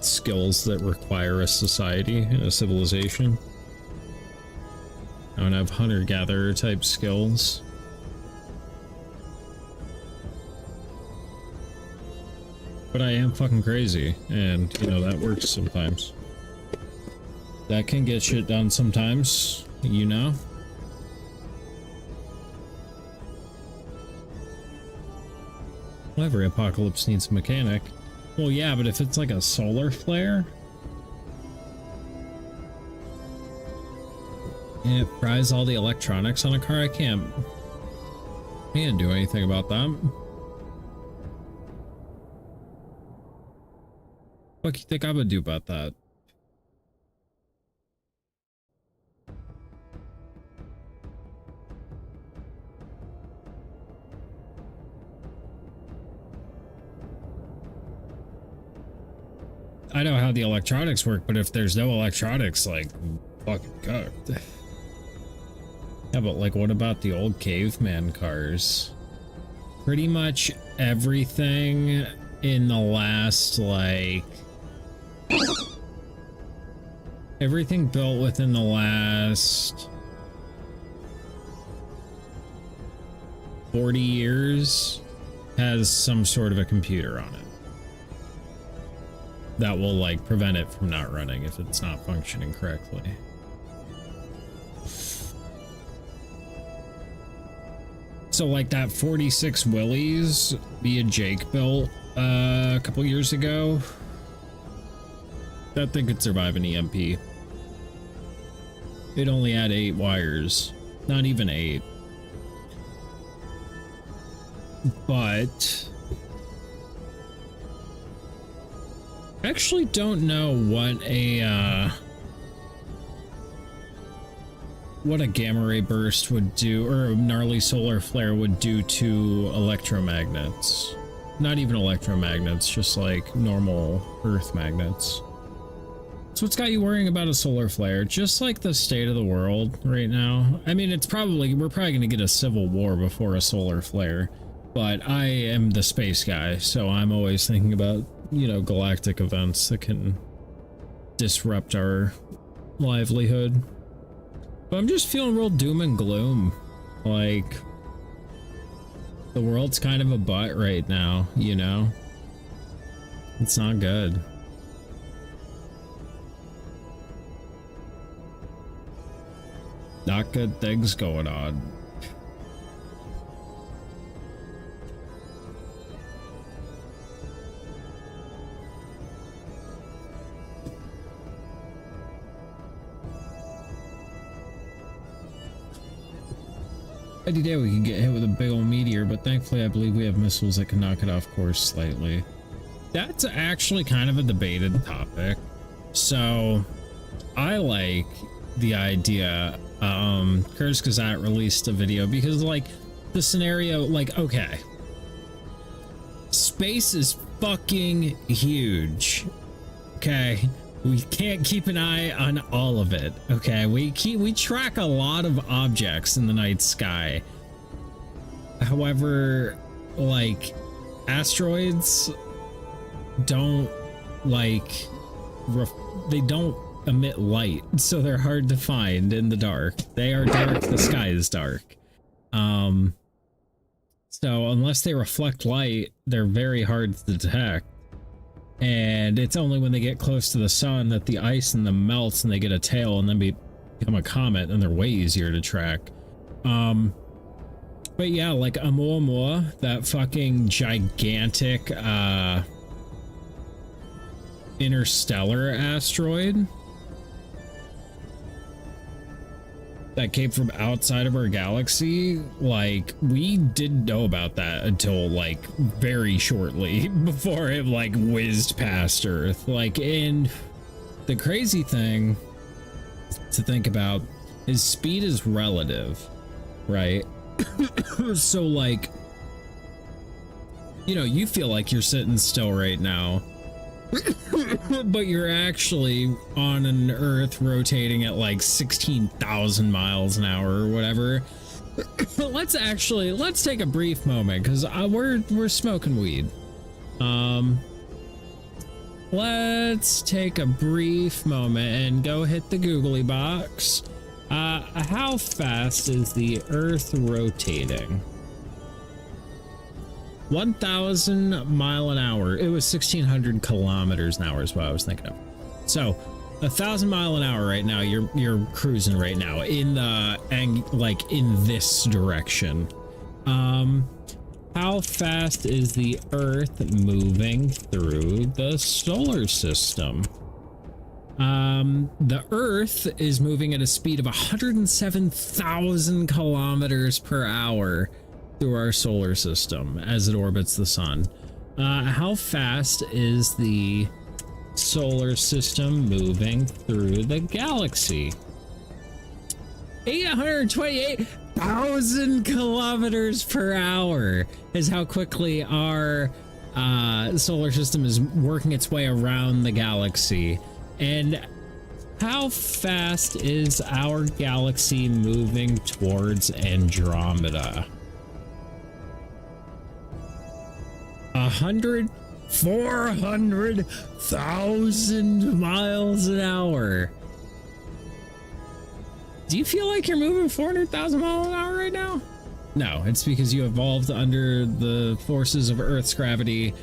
skills that require a society and a civilization. I don't have hunter-gatherer type skills. But I am fucking crazy, and you know, that works sometimes. That can get shit done sometimes, you know? Well, every apocalypse needs a mechanic. Well, yeah, but if it's like a solar flare and it fries all the electronics on a car, I can't do anything about that. What do you think I would do about that? I know how the electronics work, but if there's no electronics, like, fucking cooked. Yeah, but like, what about the old caveman cars? Pretty much everything in the last, like, everything built within the last 40 years has some sort of a computer on it that will like prevent it from not running if it's not functioning correctly. So like that 46 Willys via Jake built a couple years ago, that thing could survive an EMP. It only had 8 wires, not even 8. But I actually don't know what a gamma ray burst would do, or a gnarly solar flare would do to electromagnets. Not even electromagnets, just like normal Earth magnets. So what's got you worrying about a solar flare? Just like the state of the world right now. I mean, we're probably gonna get a civil war before a solar flare, but I am the space guy, so I'm always thinking about, you know, galactic events that can disrupt our livelihood. But I'm just feeling real doom and gloom. Like, the world's kind of a butt right now, you know? It's not good. Not good things going on. Any day we can get hit with a big old meteor, but thankfully I believe we have missiles that can knock it off course slightly. That's actually kind of a debated topic. So I like the idea, Curse Gazette released a video because like the scenario, like, okay, space is fucking huge. Okay. We can't keep an eye on all of it. Okay, we track a lot of objects in the night sky. However, like, asteroids don't like they don't emit light, so they're hard to find in the dark. They are dark, the sky is dark. So unless they reflect light, they're very hard to detect. And it's only when they get close to the sun that the ice in them melts and they get a tail and then become a comet, and they're way easier to track. But yeah, like Oumuamua, that fucking gigantic interstellar asteroid that came from outside of our galaxy, like, we didn't know about that until like very shortly before it like whizzed past Earth. Like, and the crazy thing to think about is speed is relative, right? So like, you know, you feel like you're sitting still right now, but you're actually on an Earth rotating at like 16,000 miles an hour or whatever. Let's take a brief moment, because we're smoking weed. Let's take a brief moment and go hit the googly box. How fast is the Earth rotating? 1,000 mile an hour. It was 1,600 kilometers an hour is what I was thinking of. So 1,000 mile an hour right now. You're cruising right now in the, and like in this direction. How fast is the Earth moving through the solar system? The Earth is moving at a speed of 107,000 kilometers per hour through our solar system as it orbits the sun. How fast is the solar system moving through the galaxy? 828,000 kilometers per hour is how quickly our solar system is working its way around the galaxy. And how fast is our galaxy moving towards Andromeda? 400,000 miles an hour. Do you feel like you're moving 400,000 miles an hour right now? No, it's because you evolved under the forces of Earth's gravity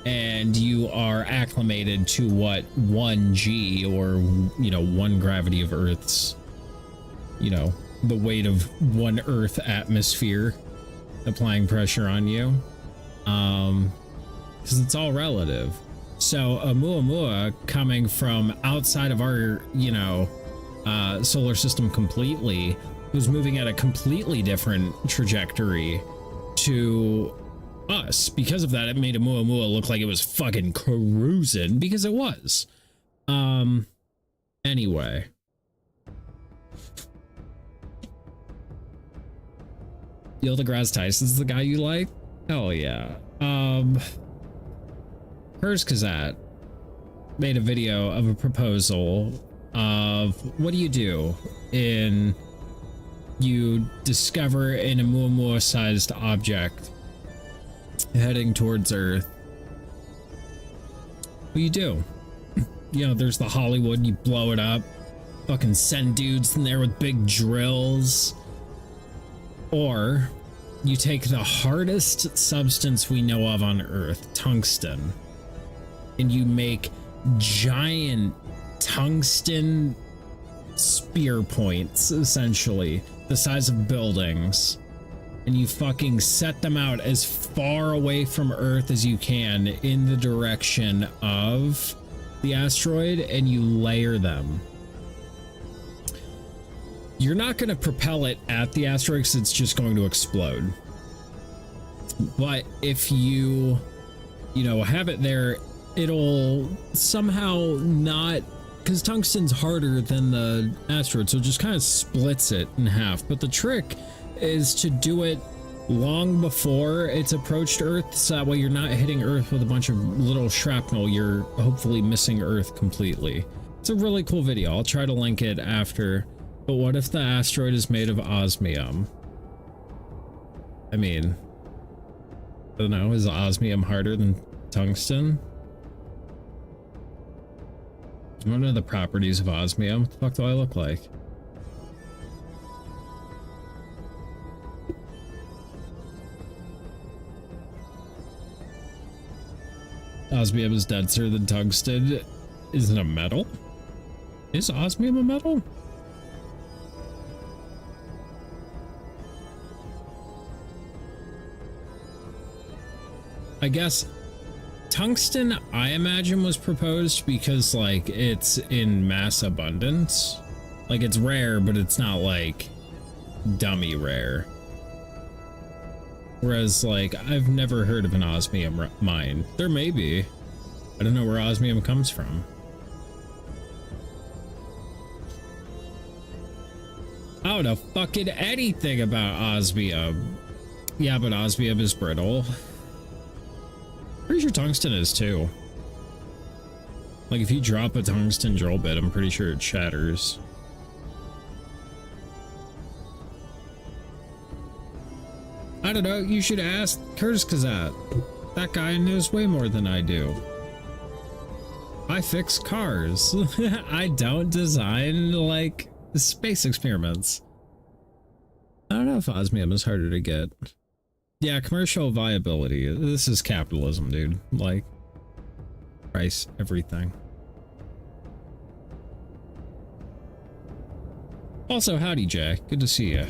and you are acclimated to what 1G or, you know, 1 gravity of Earth's, you know, the weight of 1 Earth atmosphere applying pressure on you. Because it's all relative. So a Muamua coming from outside of our, you know, solar system completely was moving at a completely different trajectory to us. Because of that, it made a Muamua look like it was fucking cruising, because it was. Anyway. Neil deGrasse Tyson's the guy you like? Hell yeah. Kurzkazat made a video of a proposal of what do you do in you discover an Oumuamua sized object heading towards Earth. What do you do? You know, there's the Hollywood and you blow it up, fucking send dudes in there with big drills. Or you take the hardest substance we know of on Earth, tungsten, and you make giant tungsten spear points, essentially the size of buildings, and you fucking set them out as far away from Earth as you can in the direction of the asteroid, and you layer them. You're not going to propel it at the asteroid because it's just going to explode. But if you know, have it there, it'll somehow not, because tungsten's harder than the asteroid, so it just kind of splits it in half. But the trick is to do it long before it's approached Earth, so that way you're not hitting Earth with a bunch of little shrapnel. You're hopefully missing Earth completely. It's a really cool video. I'll try to link it after. But what if the asteroid is made of osmium? I mean, I don't know, is osmium harder than tungsten? What are the properties of osmium? What the fuck do I look like? Osmium is denser than tungsten. Is it a metal? Is osmium a metal? I guess tungsten, I imagine, was proposed because, like, it's in mass abundance. Like, it's rare, but it's not, like, dummy rare. Whereas, like, I've never heard of an osmium mine. There may be. I don't know where osmium comes from. I don't know fucking anything about osmium. Yeah, but osmium is brittle. Pretty sure tungsten is too. Like, if you drop a tungsten drill bit, I'm pretty sure it shatters. I don't know, you should ask Kurzkazat. That guy knows way more than I do. I fix cars. I don't design, like, space experiments. I don't know if osmium is harder to get. Yeah, commercial viability. This is capitalism, dude. Like, price everything. Also, howdy, Jay. Good to see you.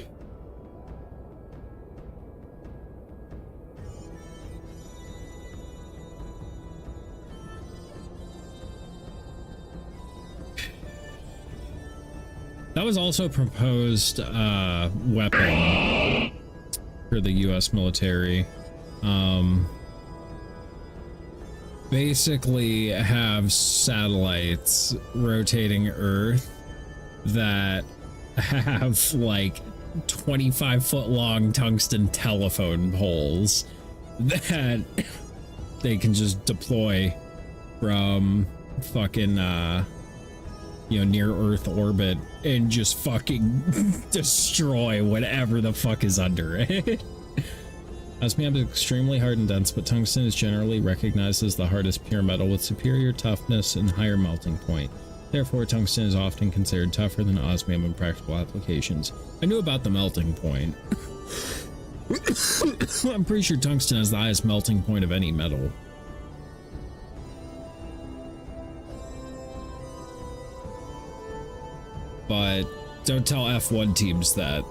That was also a proposed weapon for the US military. Basically have satellites rotating Earth that have like 25-foot long tungsten telephone poles that they can just deploy from fucking near Earth orbit and just fucking destroy whatever the fuck is under it. Osmium is extremely hard and dense, but tungsten is generally recognized as the hardest pure metal with superior toughness and higher melting point. Therefore, tungsten is often considered tougher than osmium in practical applications. I knew about the melting point. I'm pretty sure tungsten has the highest melting point of any metal. But don't tell F1 teams that.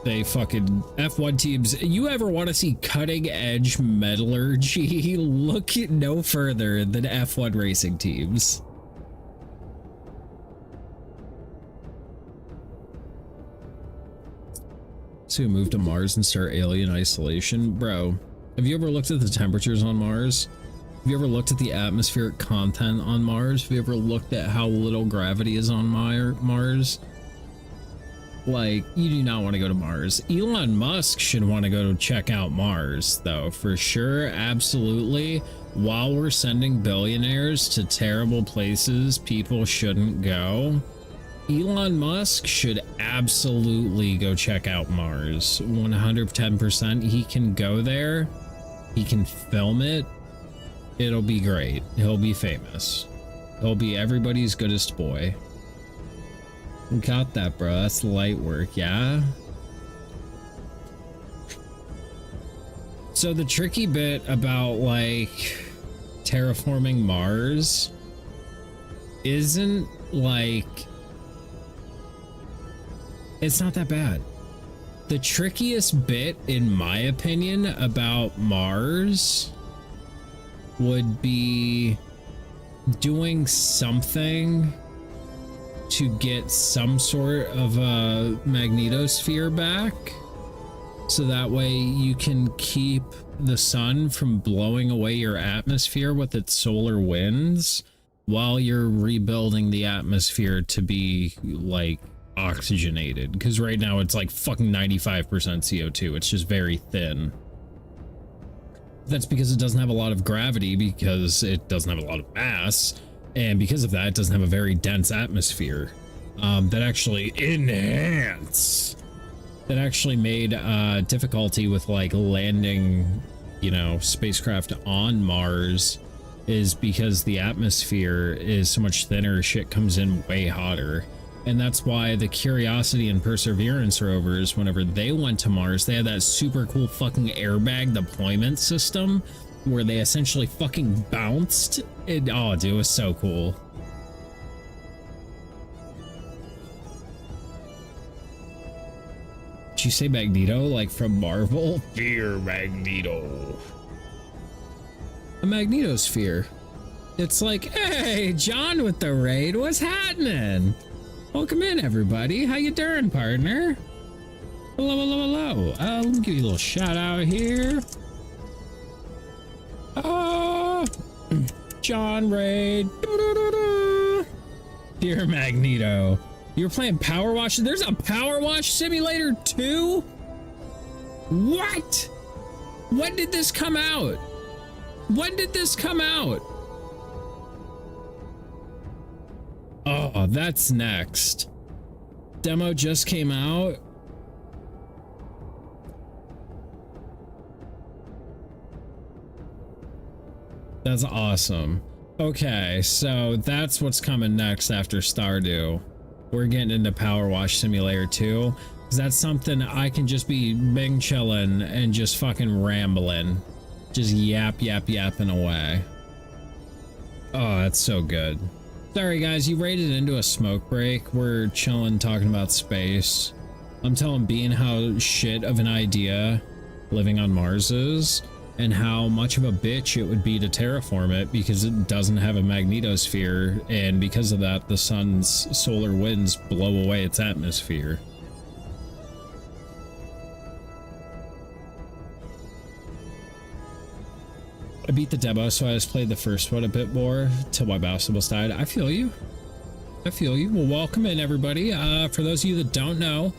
They fucking F1 teams. You ever want to see cutting edge metallurgy? Look no further than F1 racing teams. So move to Mars and start alien isolation. Bro, have you ever looked at the temperatures on Mars? Have you ever looked at the atmospheric content on Mars? Have you ever looked at how little gravity is on Mars? Like, you do not want to go to Mars. Elon Musk should want to go to check out Mars, though, for sure, absolutely. While we're sending billionaires to terrible places people shouldn't go, Elon Musk should absolutely go check out Mars. 110%. He can go there. He can film it. It'll be great. He'll be famous. He'll be everybody's goodest boy. Got that, bro. That's light work, yeah? So the tricky bit about, like, terraforming Mars isn't, like... It's not that bad. The trickiest bit, in my opinion, about Mars would be doing something to get some sort of a magnetosphere back, so that way you can keep the sun from blowing away your atmosphere with its solar winds while you're rebuilding the atmosphere to be like oxygenated, because right now it's like fucking 95% CO2. It's just very thin. That's because it doesn't have a lot of gravity, because it doesn't have a lot of mass. And because of that, it doesn't have a very dense atmosphere that actually made difficulty with like landing, spacecraft on Mars, is because the atmosphere is so much thinner, shit comes in way hotter. And that's why the Curiosity and Perseverance rovers, whenever they went to Mars, they had that super cool fucking airbag deployment system where they essentially fucking bounced. Oh, dude, it was so cool. Did you say Magneto, like from Marvel? Fear Magneto. A magnetosphere. It's like, hey, John with the raid, what's happening? Welcome in, everybody. How you doing, partner? Hello, hello, hello. Let me give you a little shout out here. John Raid. Dear Magneto. You're playing Power Wash? There's a Power Wash simulator too? What? When did this come out? When did this come out? Oh, that's next. Demo just came out. That's awesome. Okay, so that's what's coming next after Stardew. We're getting into Power Wash Simulator 2, because that's something I can just be bing chilling and just fucking rambling. Just yapping away. Oh, that's so good. Sorry guys, you raided into a smoke break. We're chilling talking about space. I'm telling Bean how shit of an idea living on Mars is. and how much of a bitch it would be to terraform it because it doesn't have a magnetosphere, and because of that, the sun's solar winds blow away its atmosphere. I beat the demo, so I just played the first one a bit more till my mouse almost died. I feel you. I feel you. Well, welcome in, everybody. For those of you that don't know,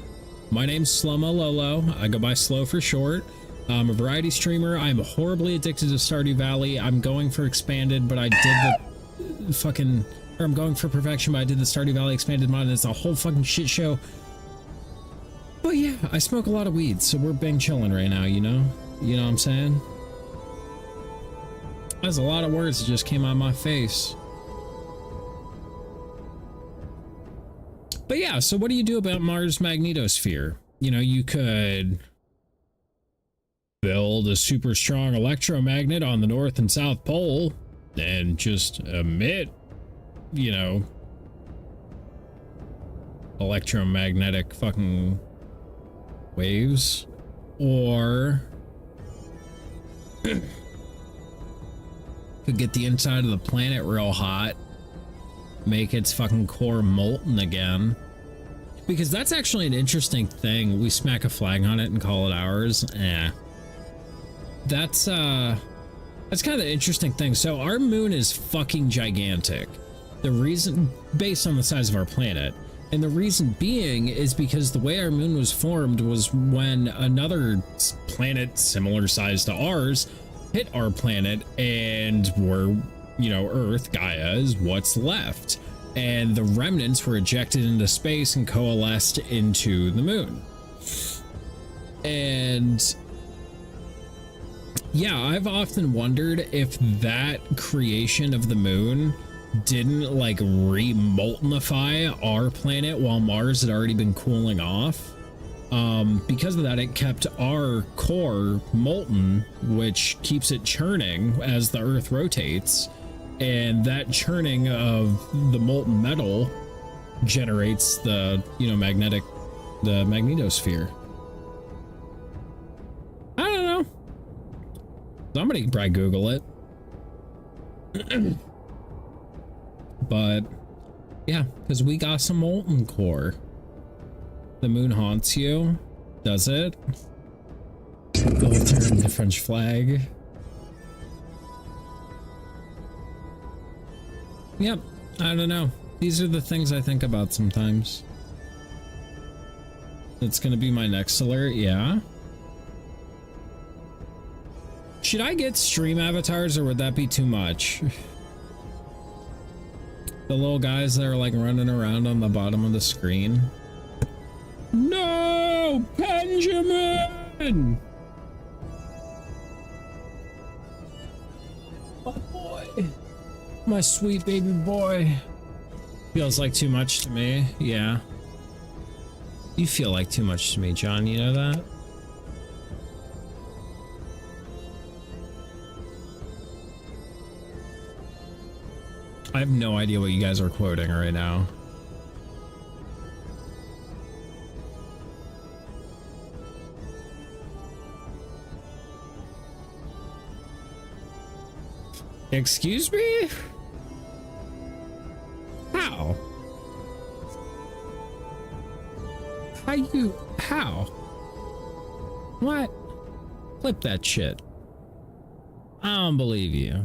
my name's SlomoLowLow. I go by Slow for short. I'm a variety streamer. I'm horribly addicted to Stardew Valley. I'm going for Expanded, but I did the fucking... Or I'm going for Perfection, but I did the Stardew Valley Expanded mod, and it's a whole fucking shit show. But yeah, I smoke a lot of weed, so we're bang chilling right now, you know? You know what I'm saying? That's a lot of words that just came out of my face. But yeah, so what do you do about Mars' magnetosphere? You know, you could build a super strong electromagnet on the North and South Pole and just emit, you know, electromagnetic fucking waves. Or could get the inside of the planet real hot, make its fucking core molten again, because that's actually an interesting thing. We smack a flag on it and call it ours. That's kind of the interesting thing. So our moon is fucking gigantic, the reason based on the size of our planet, and the reason being is because the way our moon was formed was when another planet similar size to ours hit our planet, and we're, you know, Earth, Gaia, is what's left. And the remnants were ejected into space and coalesced into the moon. And yeah, I've often wondered if that creation of the moon didn't like re-moltenify our planet while Mars had already been cooling off. Because of that, it kept our core molten, which keeps it churning as the Earth rotates, and that churning of the molten metal generates the, you know, the magnetosphere. I don't know. Somebody can probably Google it. But yeah, because we got some molten core. The moon haunts you, does it? Overturn the French flag. Yep, I don't know. These are the things I think about sometimes. It's gonna be my next alert, yeah? Should I get stream avatars, or would that be too much? The little guys that are like running around on the bottom of the screen. No, Benjamin! My boy. My sweet baby boy. Feels like too much to me, yeah. You feel like too much to me, John, you know that? I have no idea what you guys are quoting right now. Excuse me? How? How? What? Flip that shit. I don't believe you.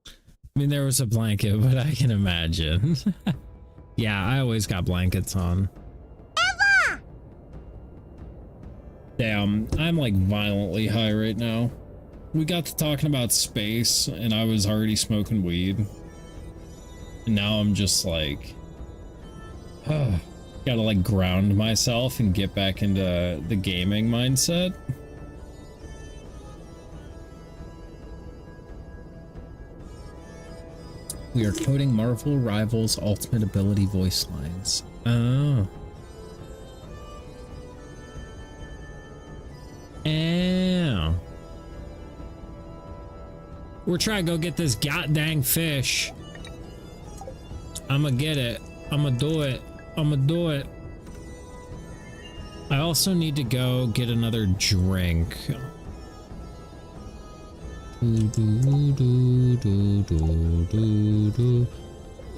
I mean, there was a blanket, but I can imagine. Yeah, I always got blankets on. Eva! Damn, I'm like violently high right now. We got to talking about space, and I was already smoking weed. And now I'm just like... gotta like ground myself and get back into the gaming mindset. We are coding Marvel Rivals Ultimate Ability voice lines. Oh. Ew. We're trying to go get this goddamn fish. I'ma get it. I'ma do it. I'ma do it. I also need to go get another drink.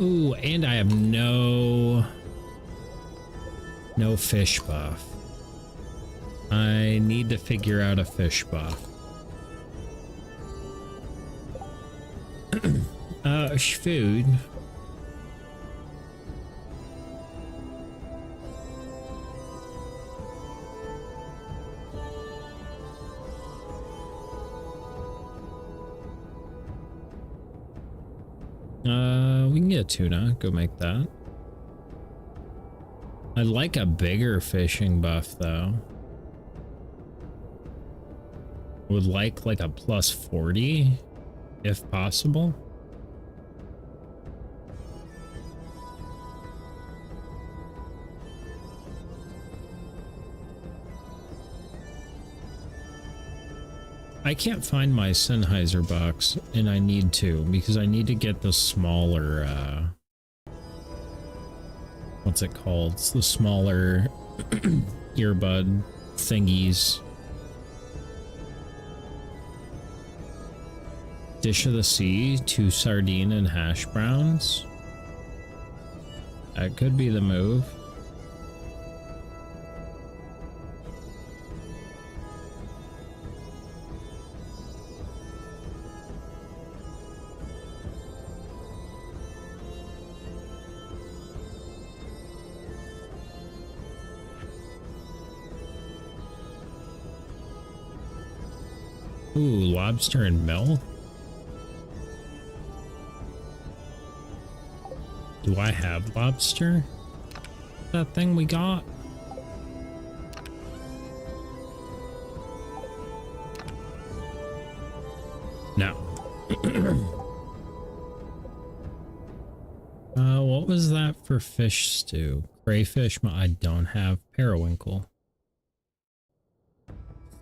Ooh, and I have no fish buff. I need to figure out a fish buff. Food. We can get tuna. Go make that. I'd like a bigger fishing buff though. Would like a plus 40 if possible. I can't find my Sennheiser box, and I need to, because I need to get the smaller, what's it called? It's the smaller earbud thingies. Dish of the sea, 2 sardine and hash browns. That could be the move. Ooh, lobster and milk? Do I have lobster? That thing we got? No. What was that for fish stew? Crayfish? I don't have periwinkle.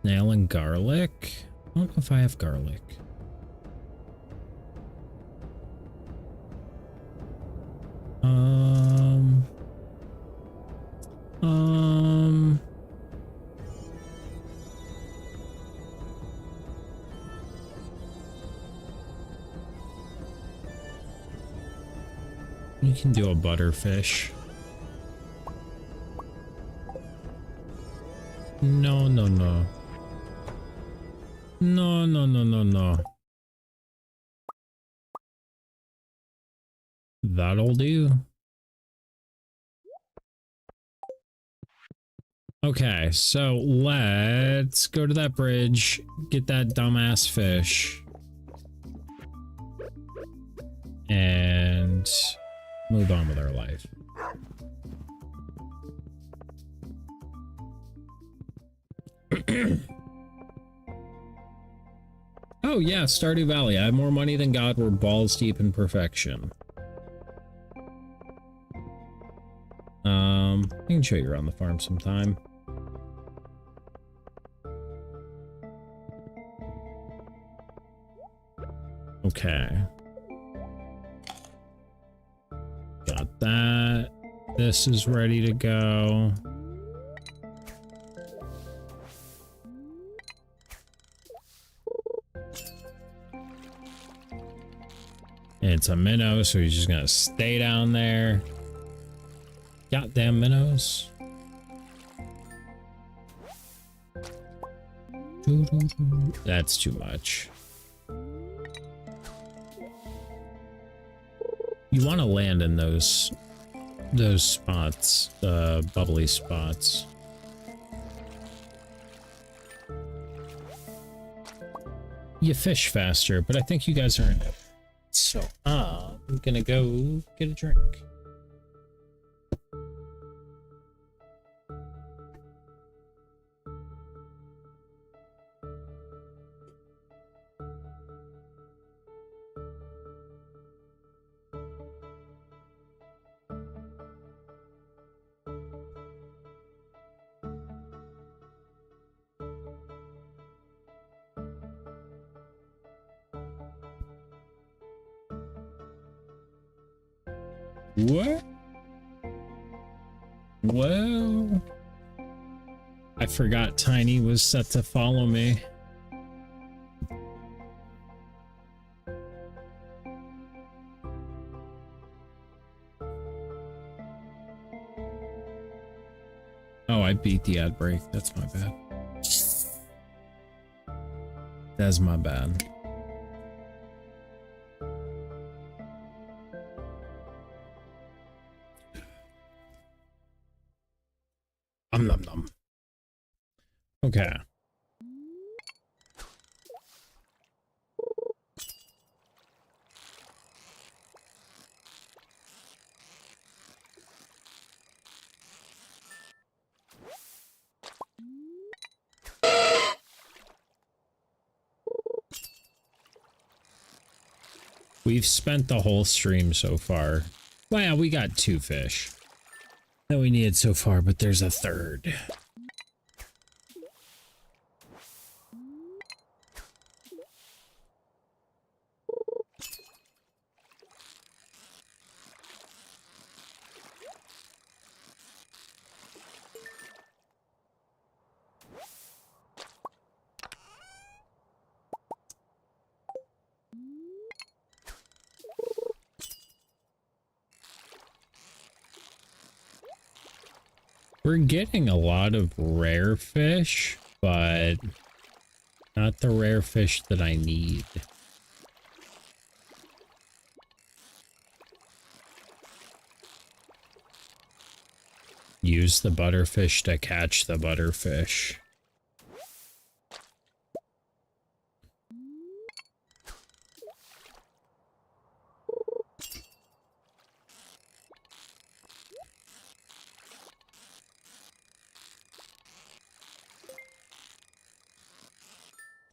Snail and garlic? I don't know if I have garlic. You can do a butterfish. No, no, no. No, no, no, no, no. That'll do. Okay, so let's go to that bridge, get that dumbass fish, and move on with our life. Oh yeah, Stardew Valley. I have more money than God. We're balls deep in perfection. I can show you around the farm sometime. Okay. Got that. This is ready to go. And it's a minnow, so he's just gonna stay down there. Goddamn minnows. That's too much. You want to land in those spots, the bubbly spots. You fish faster, but I think you guys are in it. So I'm gonna go get a drink. What? Well, I forgot Tiny was set to follow me. Oh, I beat the ad break. That's my bad. That's my bad. Nom nom. Okay. We've spent the whole stream so far. Well, we got 2 fish that we needed so far, but there's a third. We're getting a lot of rare fish, but not the rare fish that I need. Use the butterfish to catch the butterfish.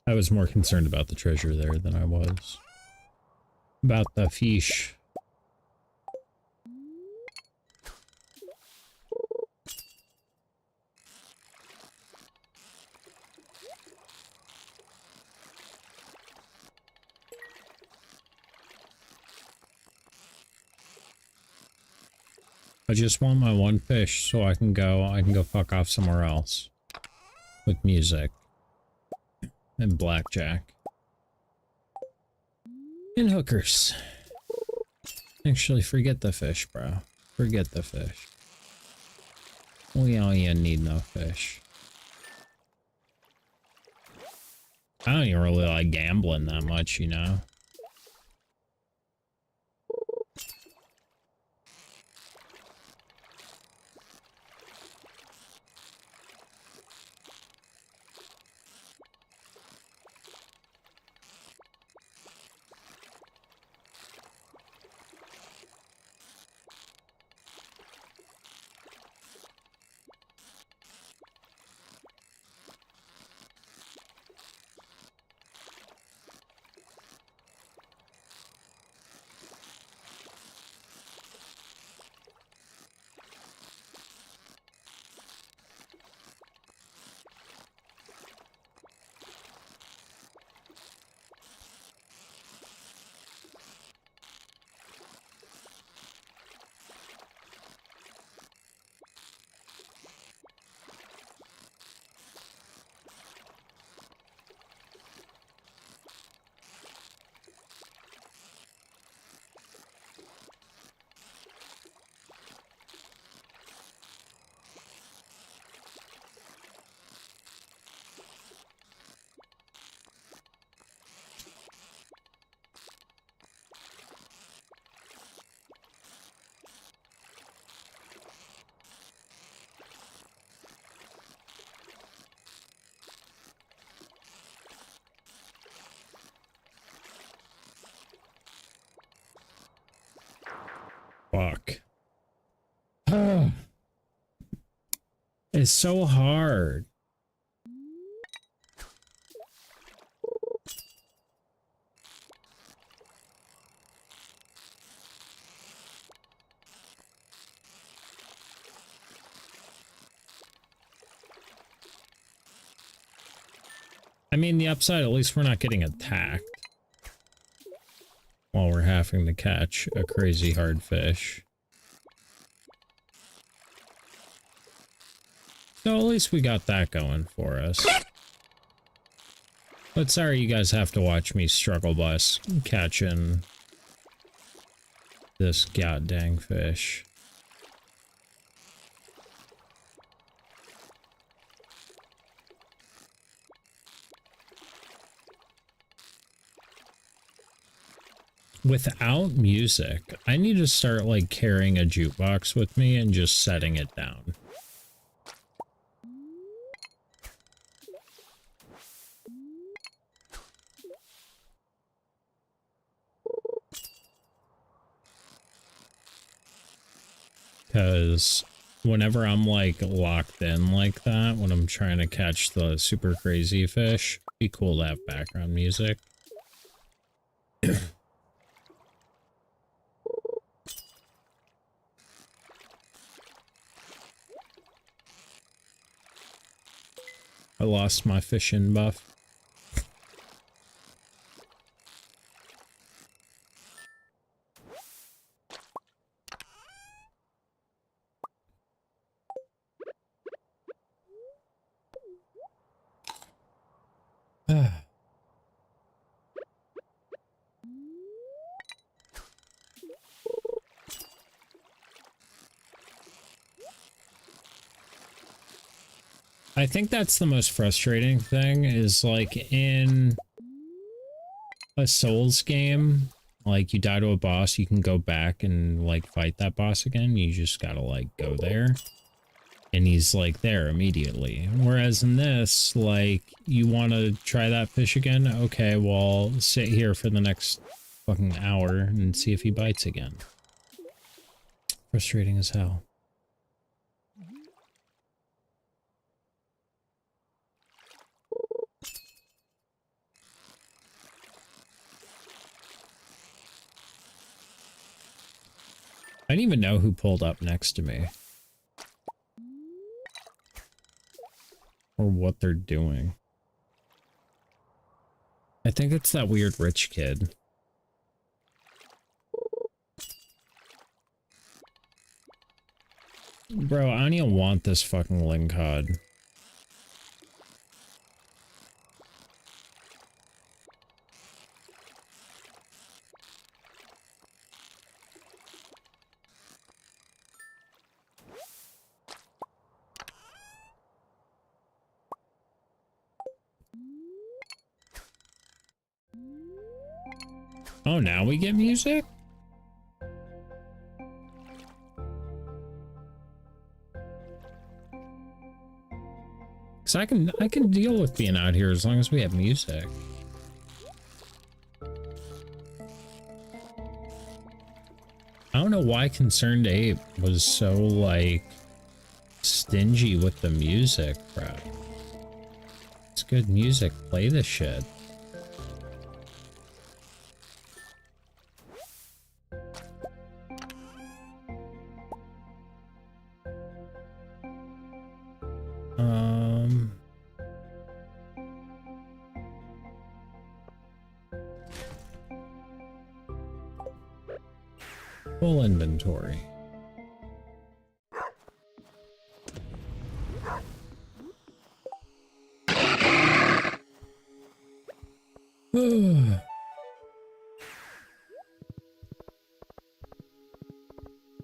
I was more concerned about the treasure there than I was about the fish. I just want my 1 fish so I can go fuck off somewhere else with music and blackjack and hookers. Actually, forget the fish, bro. Forget the fish. We don't even need no fish. I don't even really like gambling that much, you know? Fuck. It's so hard. I mean, the upside, at least we're not getting attacked while we're having to catch a crazy hard fish. So at least we got that going for us. But sorry you guys have to watch me struggle bus catching this goddamn fish. Without music, I need to start like carrying a jukebox with me and just setting it down. Because whenever I'm like locked in like that, when I'm trying to catch the super crazy fish, it'd be cool to have background music. I lost my fishing buff. I think that's the most frustrating thing is like in a Souls game, like you die to a boss, you can go back and like fight that boss again. You just gotta like go there and he's like there immediately. Whereas in this, like you want to try that fish again? Okay, well sit here for the next fucking hour and see if he bites again. Frustrating as hell. I didn't even know who pulled up next to me. Or what they're doing. I think it's that weird rich kid. Bro, I don't even want this fucking lingcod. Oh, now we get music? Cause I can deal with being out here as long as we have music. I don't know why Concerned Ape was so like stingy with the music, bro. It's good music. Play this shit. Full inventory.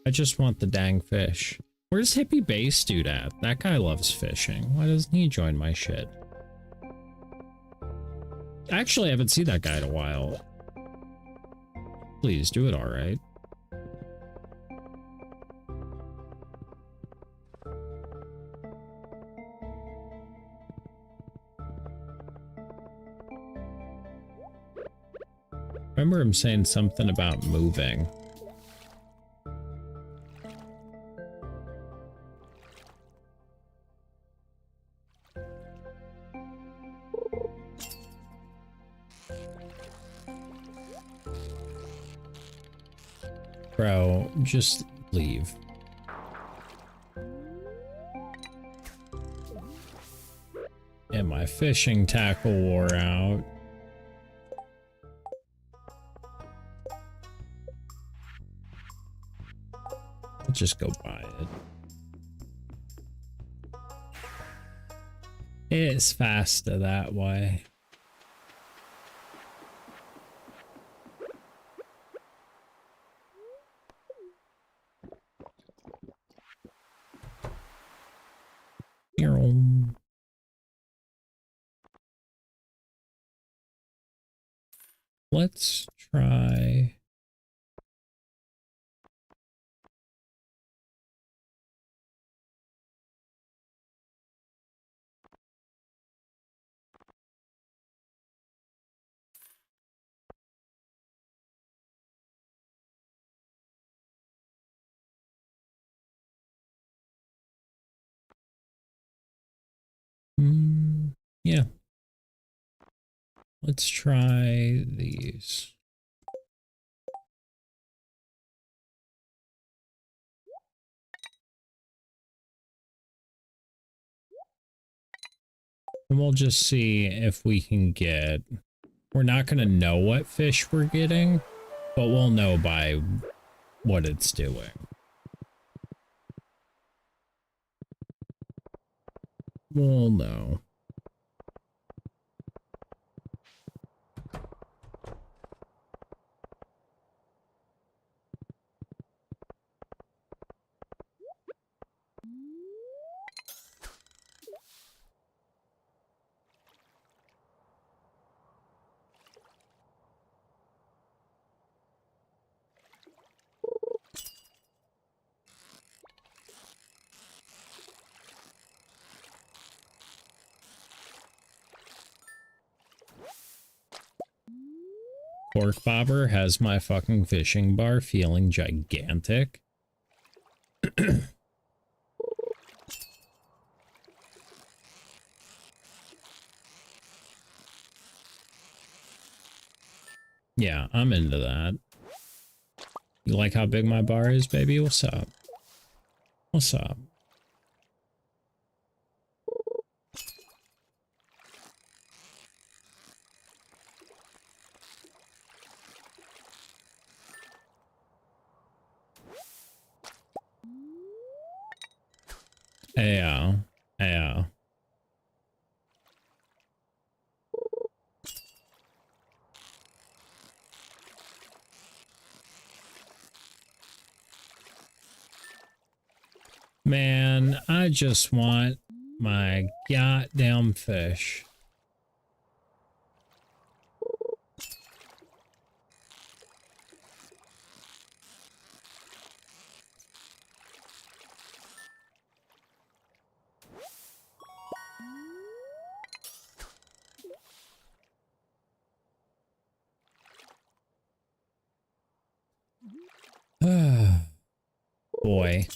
I just want the dang fish. Where's Hippie Base Dude at? That guy loves fishing. Why doesn't he join my shit? Actually, I haven't seen that guy in a while. Please do it alright. I remember him saying something about moving. Bro, just leave. And my fishing tackle wore out. I'll just go buy it. It's faster that way. Let's try. Yeah. Let's try these. And we'll just see if we can get... We're not going to know what fish we're getting, but we'll know by what it's doing. We'll know. Pork Bobber has my fucking fishing bar feeling gigantic. Yeah, I'm into that. You like how big my bar is, baby? What's up? What's up? Yeah. Yeah. Man, I just want my goddamn fish. Boy.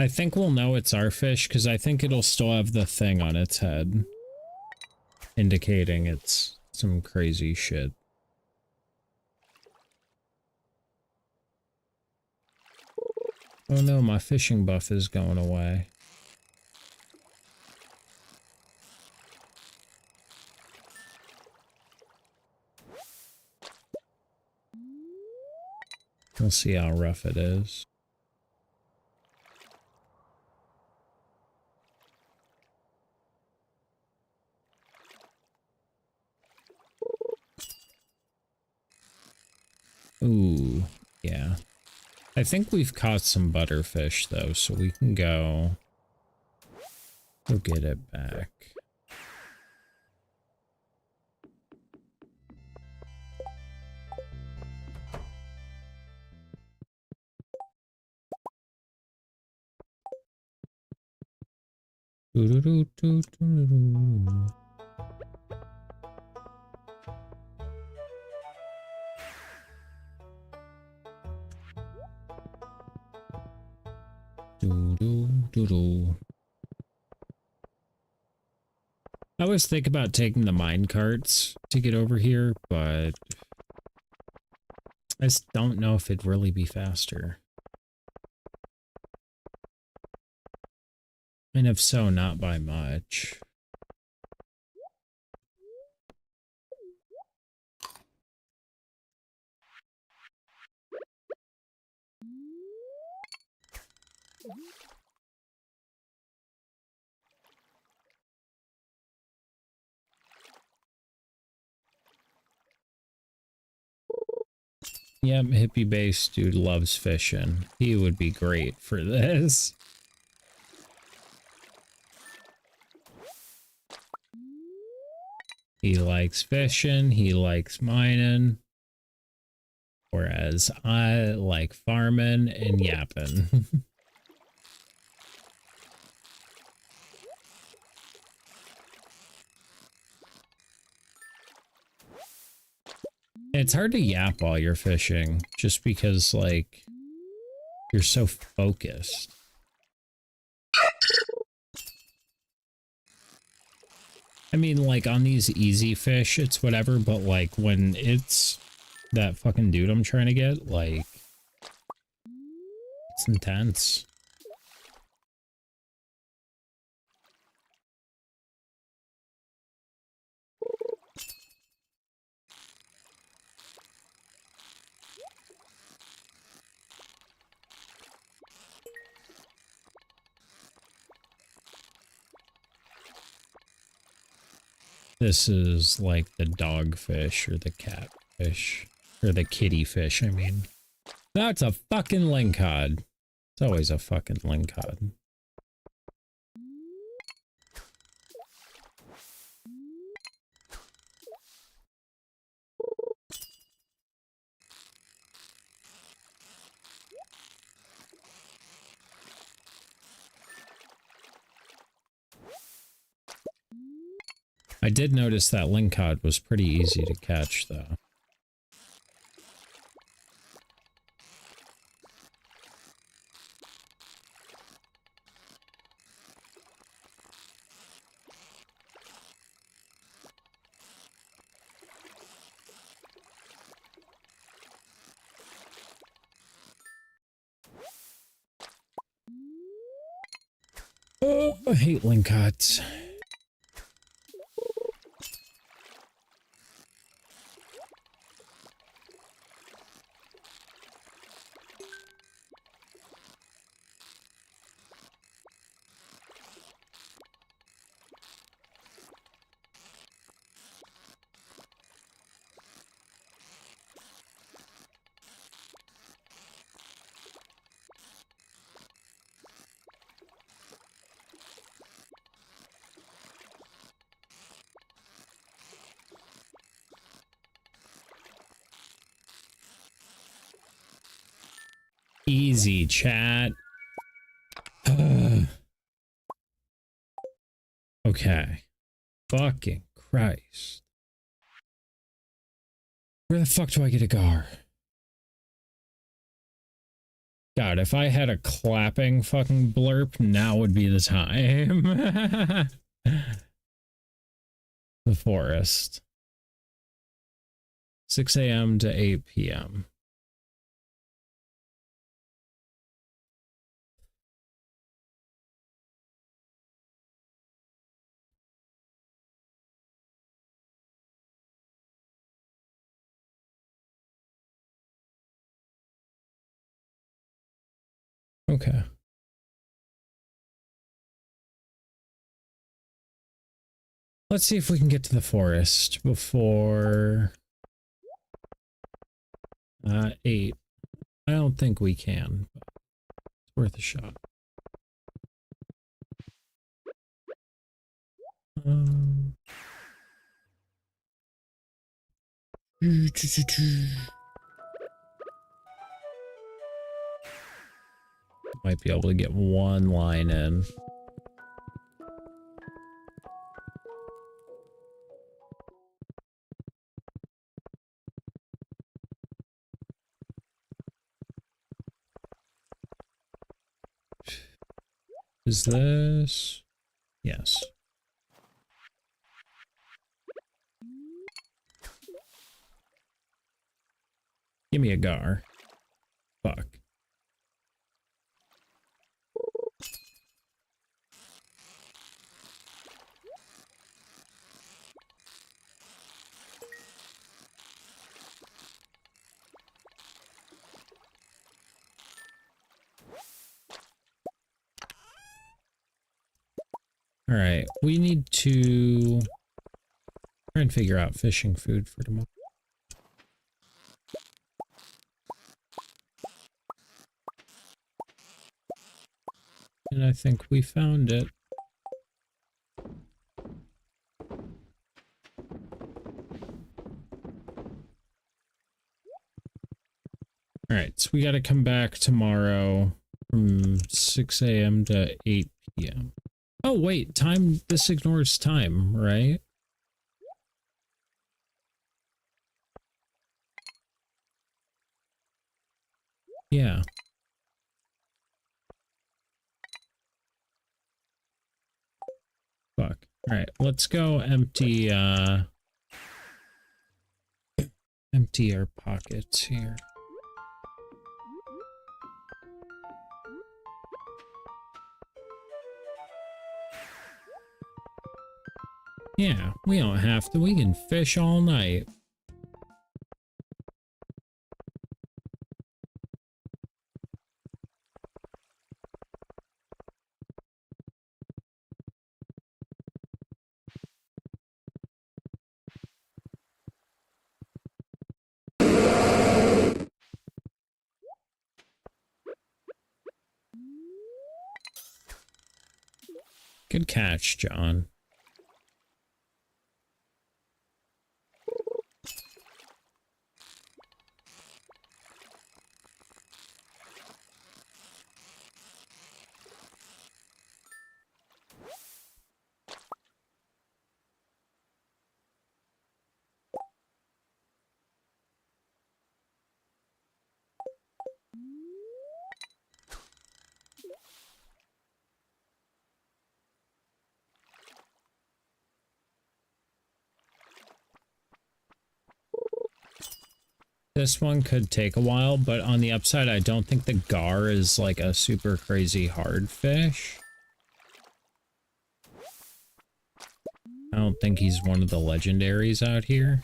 I think we'll know it's our fish because I think it'll still have the thing on its head indicating it's some crazy shit. Oh no, my fishing buff is going away. We'll see how rough it is. Ooh, yeah. I think we've caught some butterfish though, so we can go get it back. I always think about taking the mine carts to get over here, but I just don't know if it'd really be faster. And if so, not by much. Yep, hippie base dude loves fishing. He would be great for this. He likes fishing, he likes mining. Whereas I like farming and yapping. It's hard to yap while you're fishing, just because, like, you're so focused. I mean, like, on these easy fish, it's whatever, but, like, when it's that fucking dude I'm trying to get, like, it's intense. This is like the dogfish or the catfish or the kitty fish, I mean. That's a fucking lingcod. It's always a fucking lingcod. I did notice that lingcod was pretty easy to catch, though. Oh, I hate lingcods. Easy, chat. Okay. Fucking Christ. Where the fuck do I get a gar? God, if I had a clapping fucking blurp, now would be the time. The forest. 6 a.m. to 8 p.m. Okay. Let's see if we can get to the forest before 8. I don't think we can, but it's worth a shot. Um, might be able to get one line in. Is this? Yes. Give me a gar. Fuck. All right, we need to try and figure out fishing food for tomorrow. And I think we found it. All right, so we got to come back tomorrow from 6 a.m. to 8 p.m. Oh, wait, time. This ignores time, right? Yeah. Fuck. All right, let's go empty empty our pockets here. Yeah, we don't have to. We can fish all night. Good catch, John. This one could take a while, but on the upside, I don't think the gar is like a super crazy hard fish. I don't think he's one of the legendaries out here.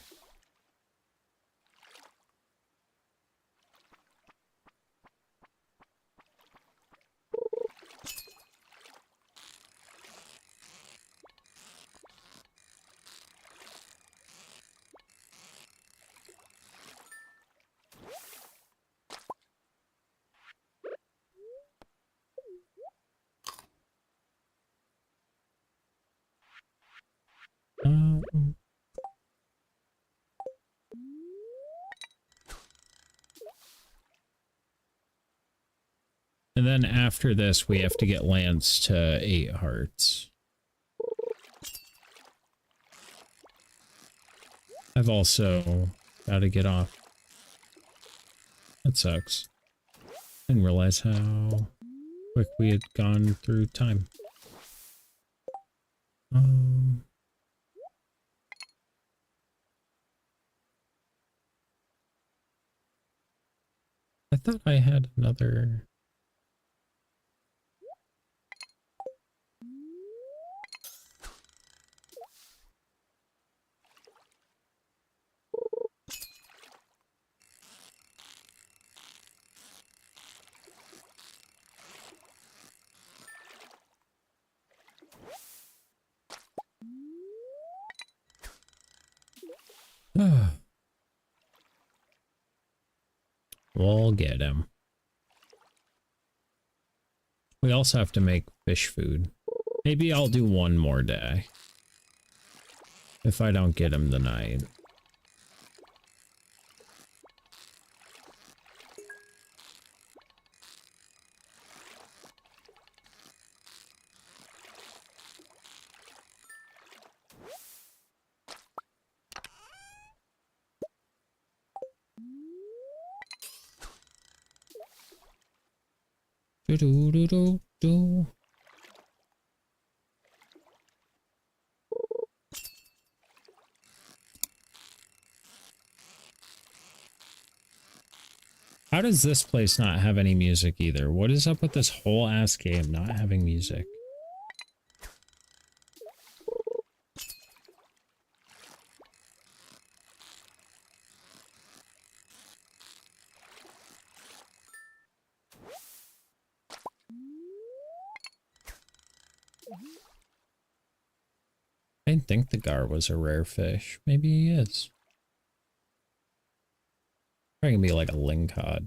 And then after this, we have to get Lance to 8 hearts. I've also got to get off. That sucks. I didn't realize how quick we had gone through time. I thought I had another... We'll get him. We also have to make fish food. Maybe I'll do one more day. If I don't get him tonight. Do-do-do-do-do. How does this place not have any music either? What is up with this whole ass game not having music? I didn't think the gar was a rare fish. Maybe he is. Probably gonna be like a lingcod.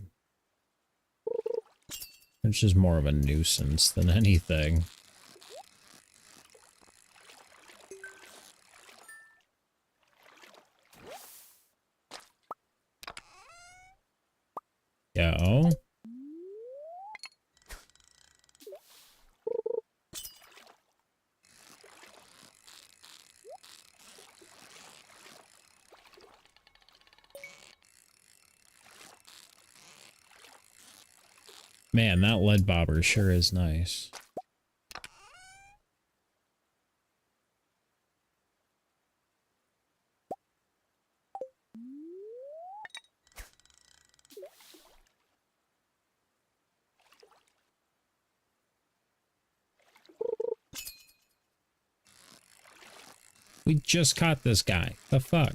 It's just more of a nuisance than anything. Yeah, oh. Man, that lead bobber sure is nice. We just caught this guy. The fuck?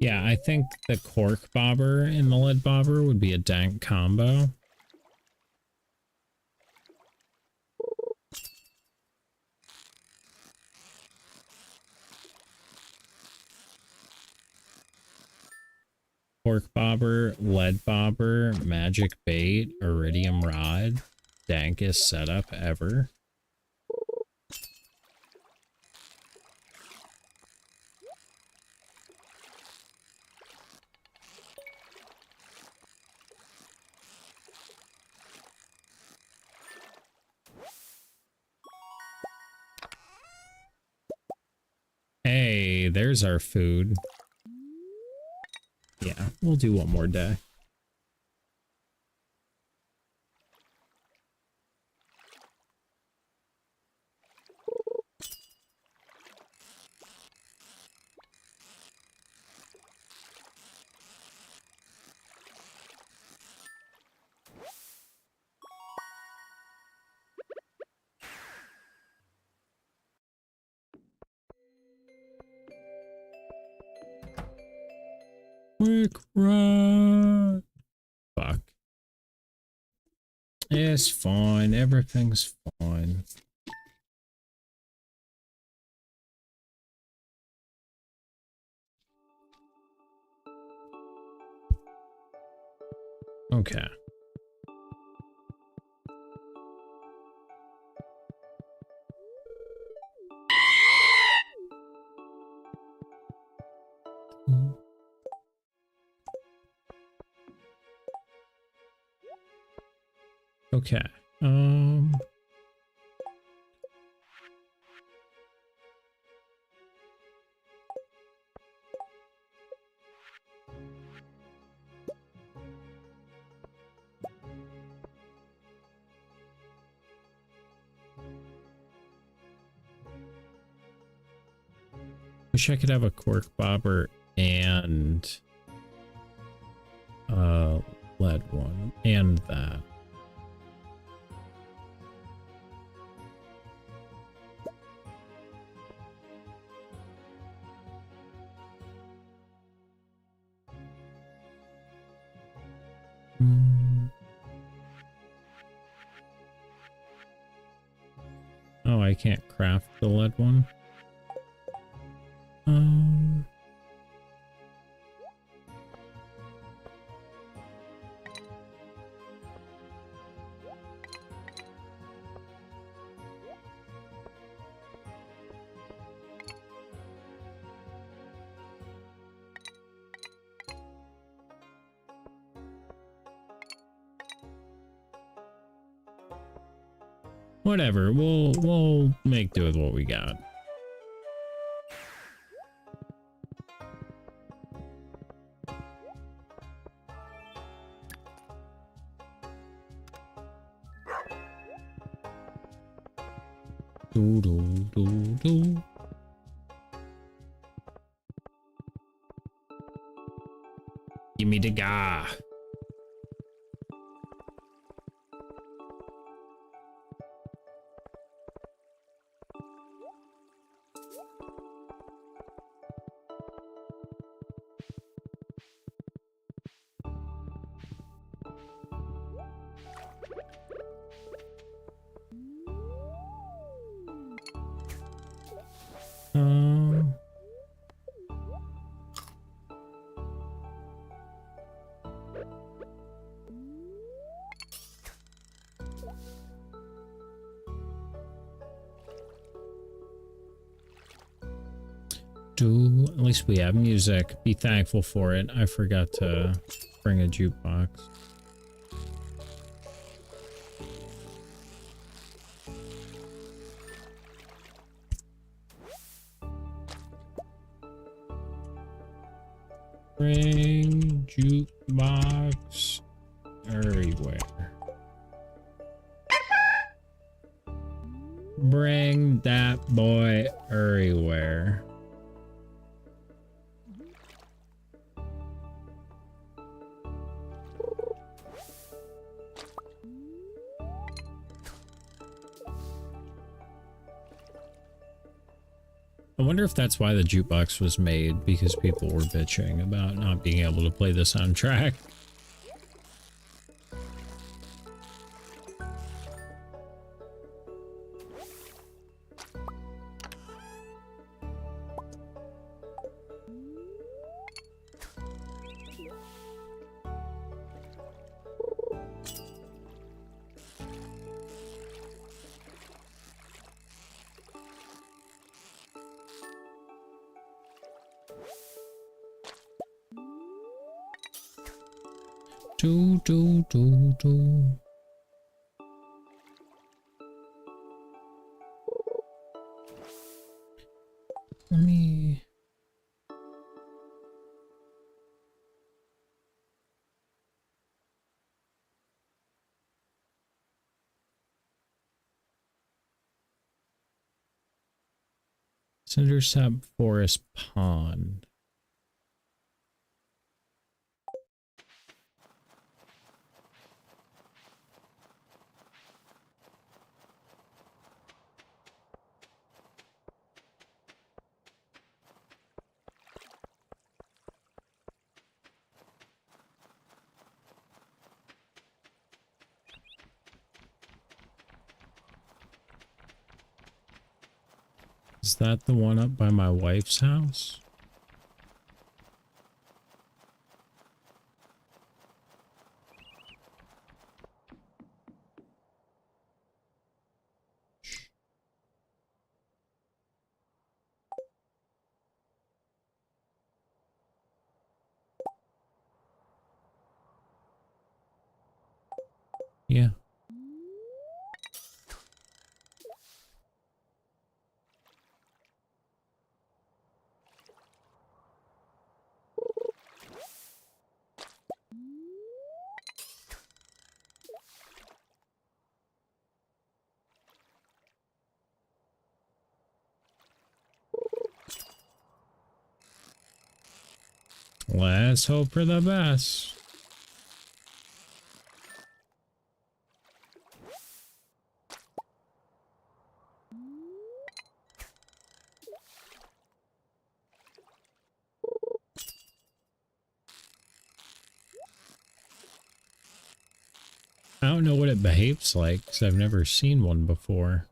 Yeah, I think the cork bobber and the lead bobber would be a dank combo. Cork bobber, lead bobber, magic bait, iridium rod. Dankest setup ever. Hey, there's our food. Yeah, we'll do one more day. Quick run. Fuck. It's fine. Everything's fine. Okay. Okay. Wish I could have a cork bobber and lead one and that. Oh, I can't craft the lead one. Whatever, we'll make do with what we got. Do do do do. Give me the guy. Um, at least we have music. Be thankful for it. I forgot to bring a jukebox. Bring jukebox everywhere. Bring that boy everywhere. I wonder if that's why the jukebox was made, because people were bitching about not being able to play the soundtrack. Do. Let me... Cindersap Forest Pond. Is that the one up by my wife's house? Yeah. Let's hope for the best. I don't know what it behaves like, because I've never seen one before.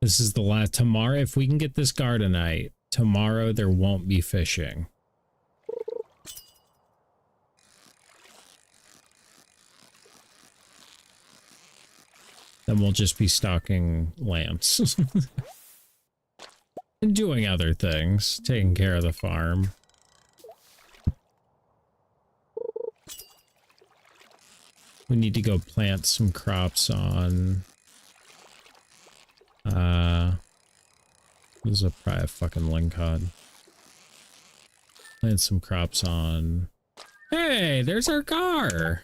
This is the last. Tomorrow, if we can get this gardenite, tomorrow there won't be fishing. Then we'll just be stocking lamps. And doing other things, taking care of the farm. We need to go plant some crops on... this is probably a fucking lingcod. Plant some crops on... Hey, there's our car!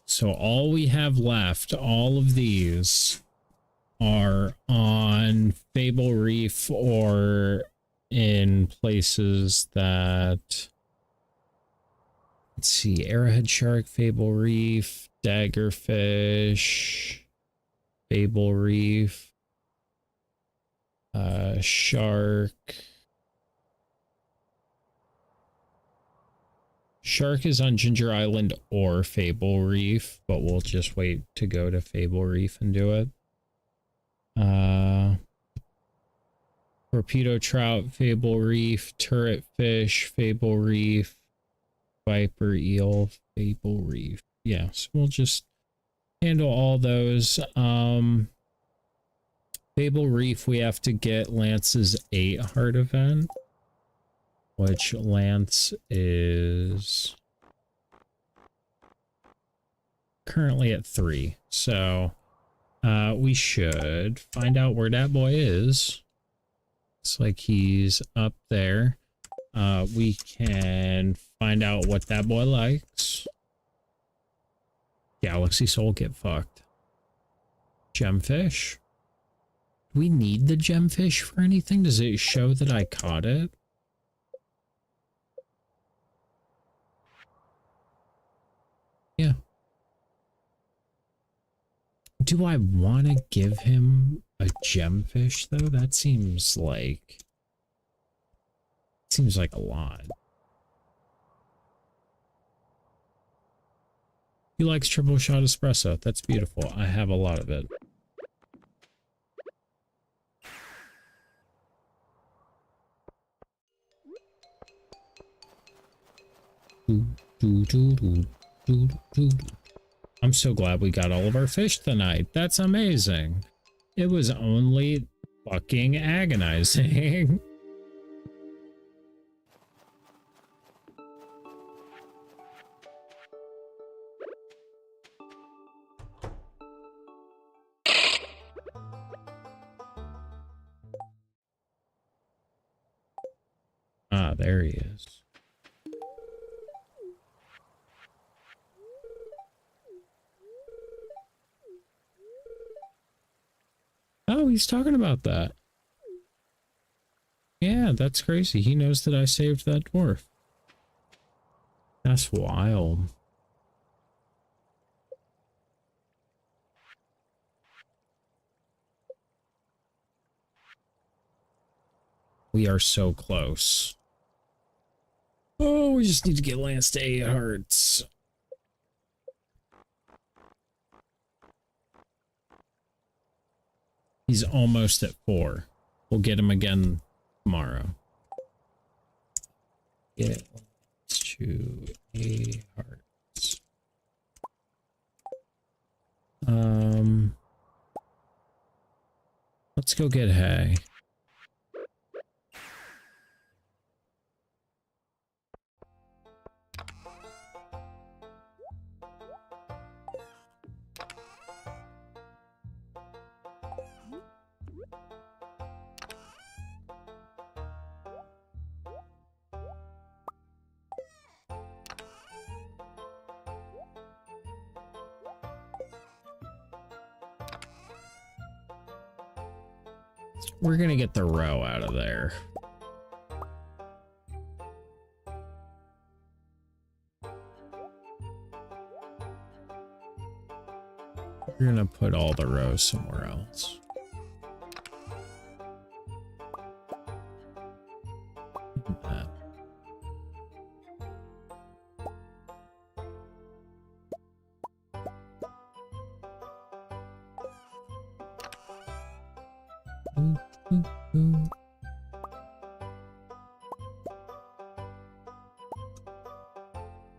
So all we have left, all of these, are on Fable Reef or in places that, let's see, Arrowhead Shark, Fable Reef, Daggerfish, Fable Reef, Shark. Shark is on Ginger Island or Fable Reef, but we'll just wait to go to Fable Reef and do it. Torpedo Trout, Fable Reef, Turret Fish, Fable Reef, Viper Eel, Fable Reef. Yeah, so we'll just handle all those. Fable Reef, we have to get Lance's 8 heart event, which Lance is currently at 3. So we should find out where that boy is. It's like he's up there. We can find out what that boy likes. Galaxy Soul, get fucked. Gemfish. Do we need the gemfish for anything? Does it show that I caught it? Yeah. Do I want to give him a gemfish though? That seems like a lot. He likes triple shot espresso. That's beautiful. I have a lot of it. I'm so glad we got all of our fish tonight. That's amazing. It was only fucking agonizing. Ah, there he is. Oh, he's talking about that. Yeah, that's crazy. He knows that I saved that dwarf. That's wild. We are so close. Oh, we just need to get Lance to 8 hearts. He's almost at 4. We'll get him again tomorrow. Get to 8 hearts. Let's go get hay. We're gonna get the row out of there. We're gonna put all the rows somewhere else. That.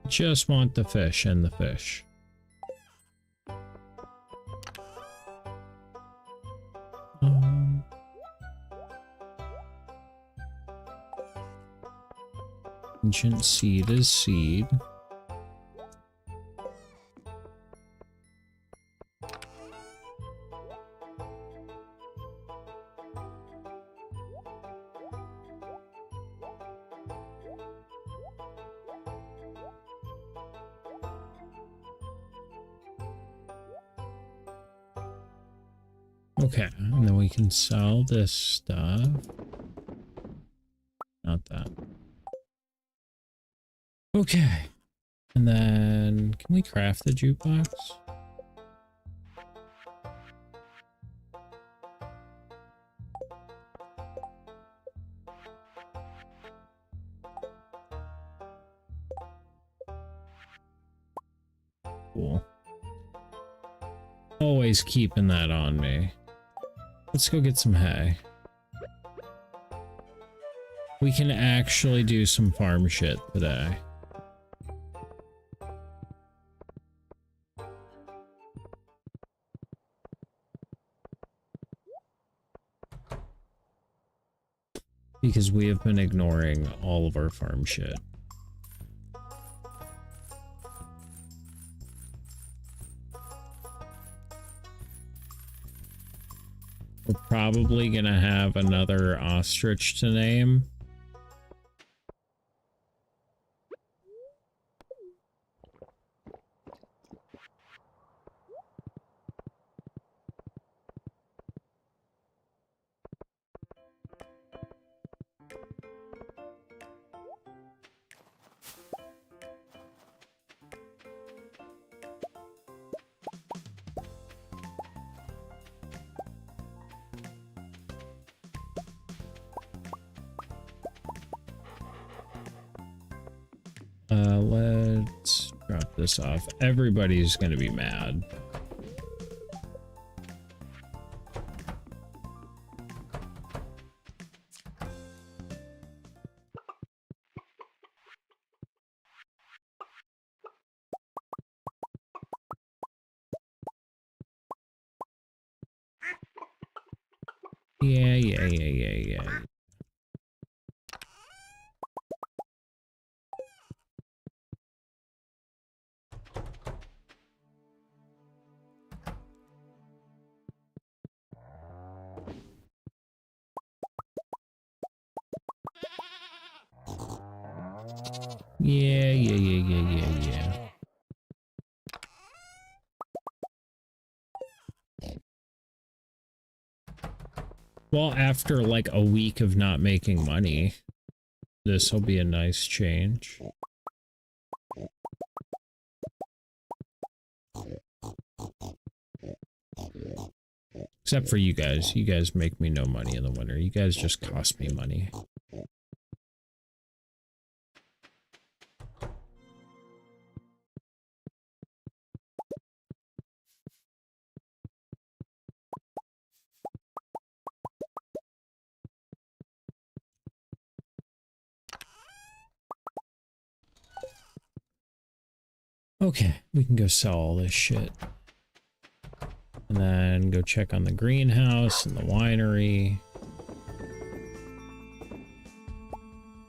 Just want the fish and the fish. Ancient seed is seed. Okay, and then we can sell this stuff. Not that. Okay. And then, can we craft the jukebox? Cool. Always keeping that on me. Let's go get some hay. We can actually do some farm shit today. Because we have been ignoring all of our farm shit. We're probably gonna have another ostrich to name. Let's drop this off. Everybody's gonna be mad. Yeah. Yeah. Well, after like a week of not making money, this will be a nice change. Except for you guys. You guys make me no money in the winter. You guys just cost me money. Okay, we can go sell all this shit. And then go check on the greenhouse and the winery.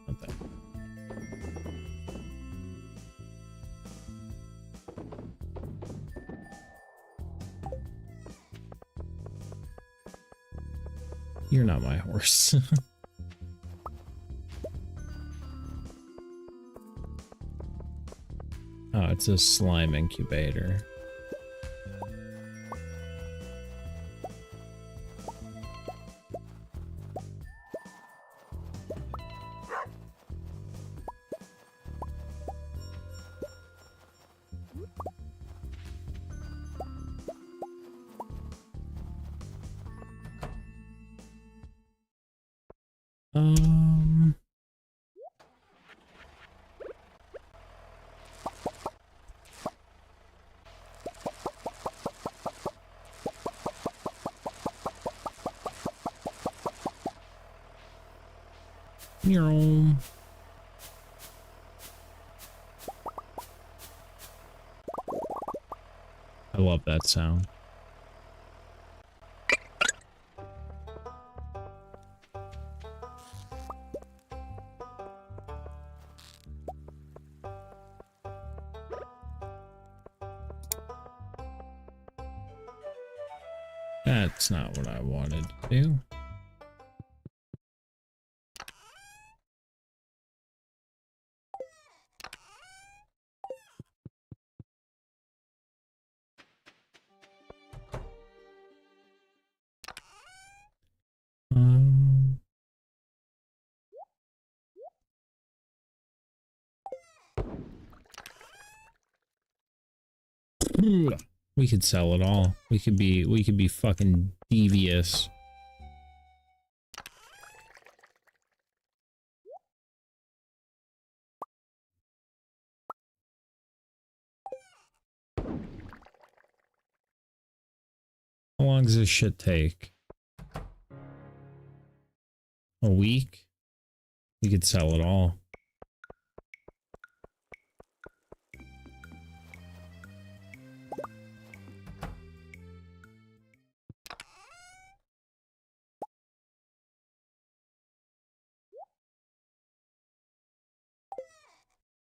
Not that. You're not my horse. Oh, it's a slime incubator. I love that sound. That's not what I wanted to do. We could sell it all. We could be fucking devious. How long does this shit take? A week? We could sell it all.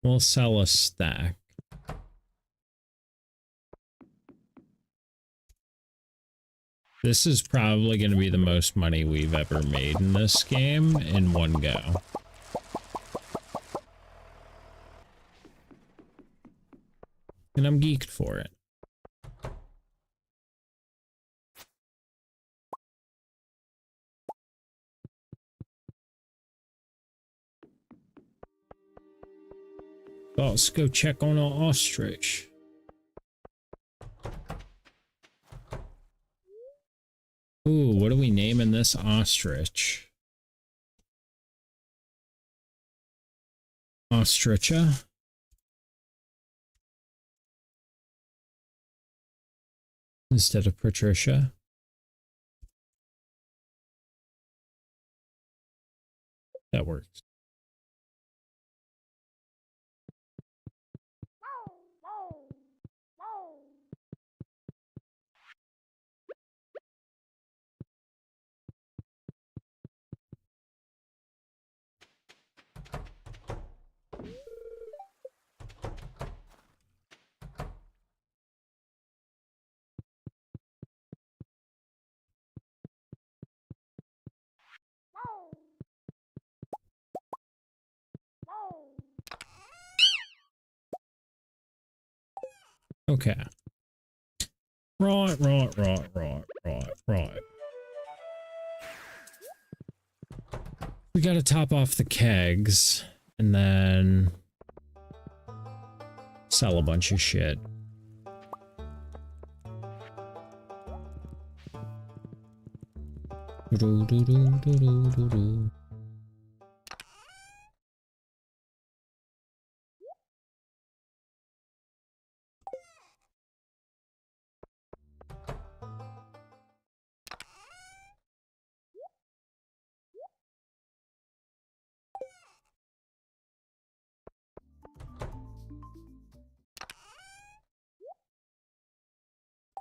We'll sell a stack. This is probably going to be the most money we've ever made in this game in one go. And I'm geeked for it. Oh, let's go check on our ostrich. Ooh, what are we naming this ostrich? Ostricha? Instead of Patricia? That works. Okay. Right. We gotta top off the kegs and then sell a bunch of shit.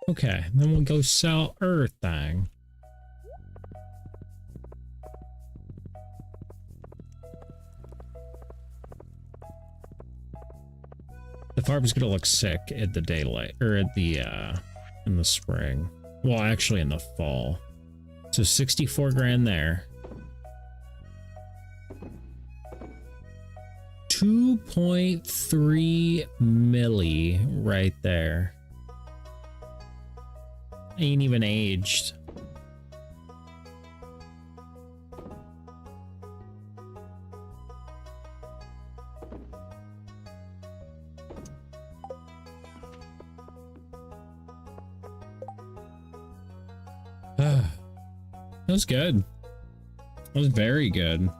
Okay, then we'll go sell everything. The farm's gonna look sick at the daylight, or at the, in the spring. Well, actually in the fall. So 64 grand there. 2.3 milli right there. Ain't even aged. That was good. That was very good.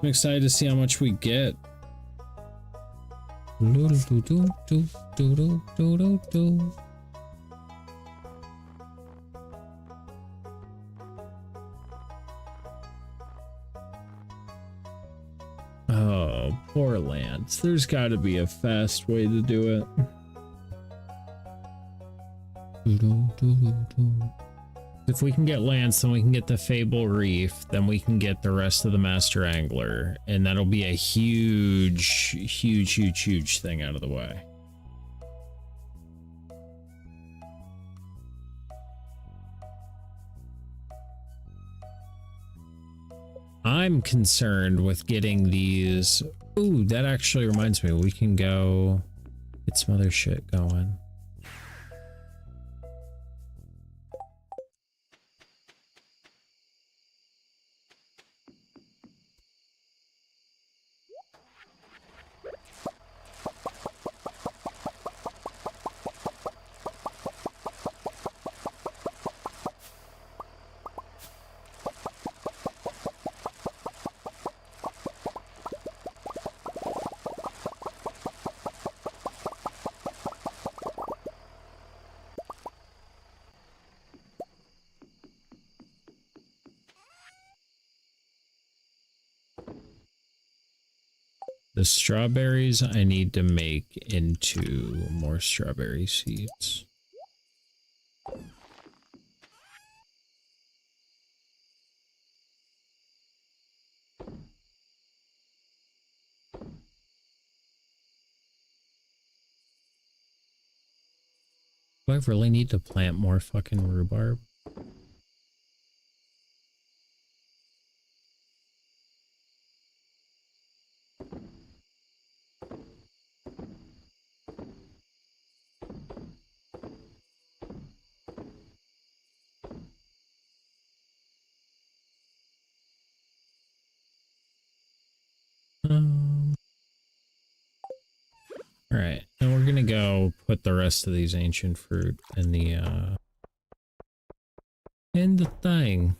I'm excited to see how much we get. Oh, poor Lance. There's got to be a fast way to do it. If we can get Lance, then we can get the Fable Reef, then we can get the rest of the Master Angler, and that'll be a huge thing out of the way. I'm concerned with getting these. Ooh, that actually reminds me, we can go get some other shit going. The strawberries I need to make into more strawberry seeds. Do I really need to plant more fucking rhubarb? All right, and we're gonna go put the rest of these ancient fruit in the thing.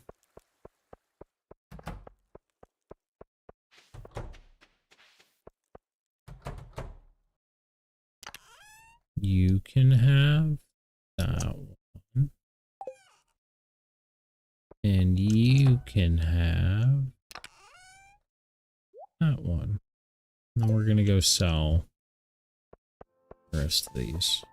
You can have that one, and you can have that one. Now we're gonna go sell the rest of these.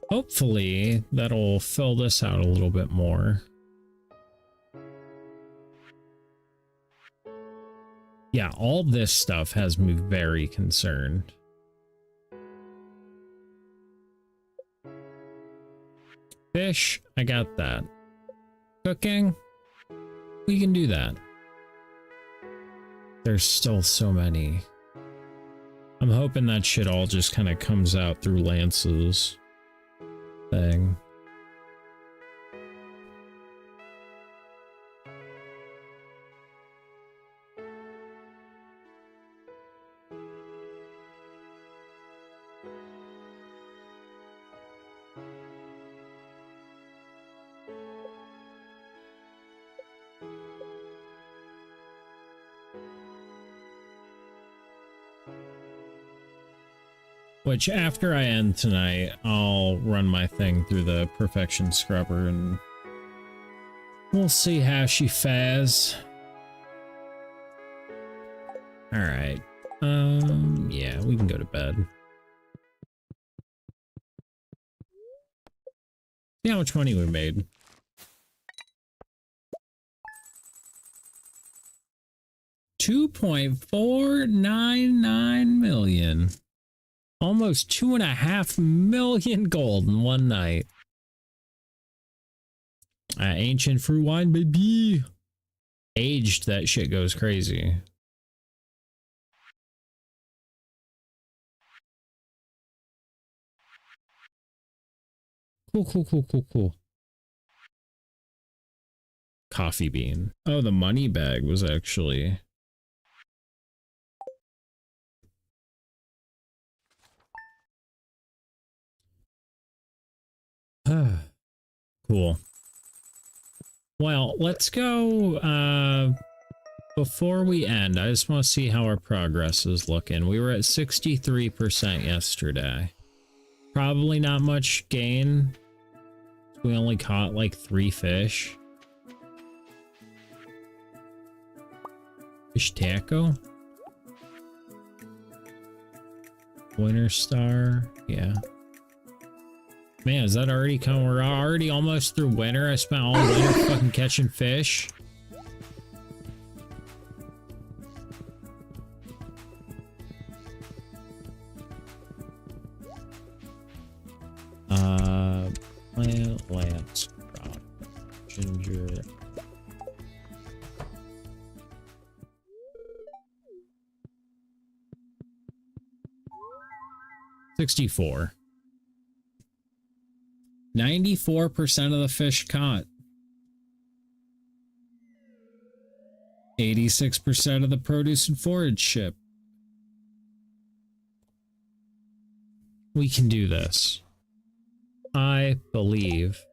Hopefully that'll fill this out a little bit more. Yeah, all this stuff has me very concerned. Fish, I got that. Cooking, we can do that. There's still so many. I'm hoping that shit all just kind of comes out through Lance's thing. Which, after I end tonight, I'll run my thing through the perfection scrubber and we'll see how she fares. Alright. Yeah, we can go to bed. See how much money we made. $2.499 million. Almost 2.5 million gold in one night. Ancient fruit wine, baby. Aged, that shit goes crazy. Cool. Coffee bean. Oh, the money bag was actually... Cool. Well, let's go, before we end, I just want to see how our progress is looking. We were at 63% yesterday. Probably not much gain. We only caught like 3 fish. Fish taco? Winter Star, yeah. Man, is that already coming? We're already almost through winter. I spent all winter fucking catching fish. Plant, lamps, crop, ginger. $64. 94% of the fish caught. 86% of the produce and forage shipped. We can do this. I believe.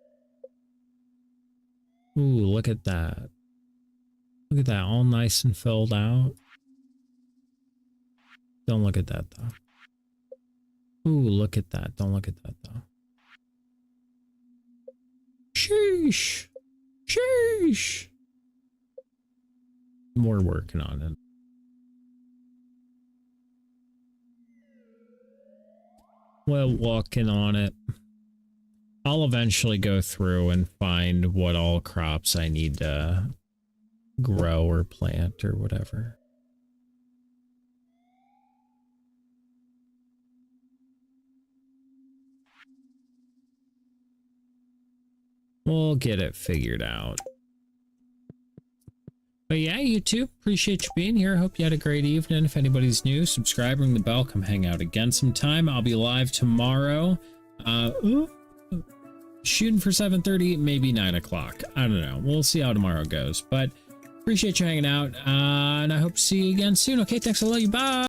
Ooh, look at that. Look at that, all nice and filled out. Don't look at that though. Ooh, look at that. Don't look at that though. Sheesh. Sheesh. We're working on it. We're working on it. I'll eventually go through and find what all crops I need to grow or plant or whatever. We'll get it figured out. But yeah, you too. Appreciate you being here. Hope you had a great evening. If anybody's new, subscribe, ring the bell, come hang out again sometime. I'll be live tomorrow. Shooting for 7:30, maybe 9 o'clock. I don't know. We'll see how tomorrow goes. But appreciate you hanging out. And I hope to see you again soon. Okay, thanks. I love you. Bye.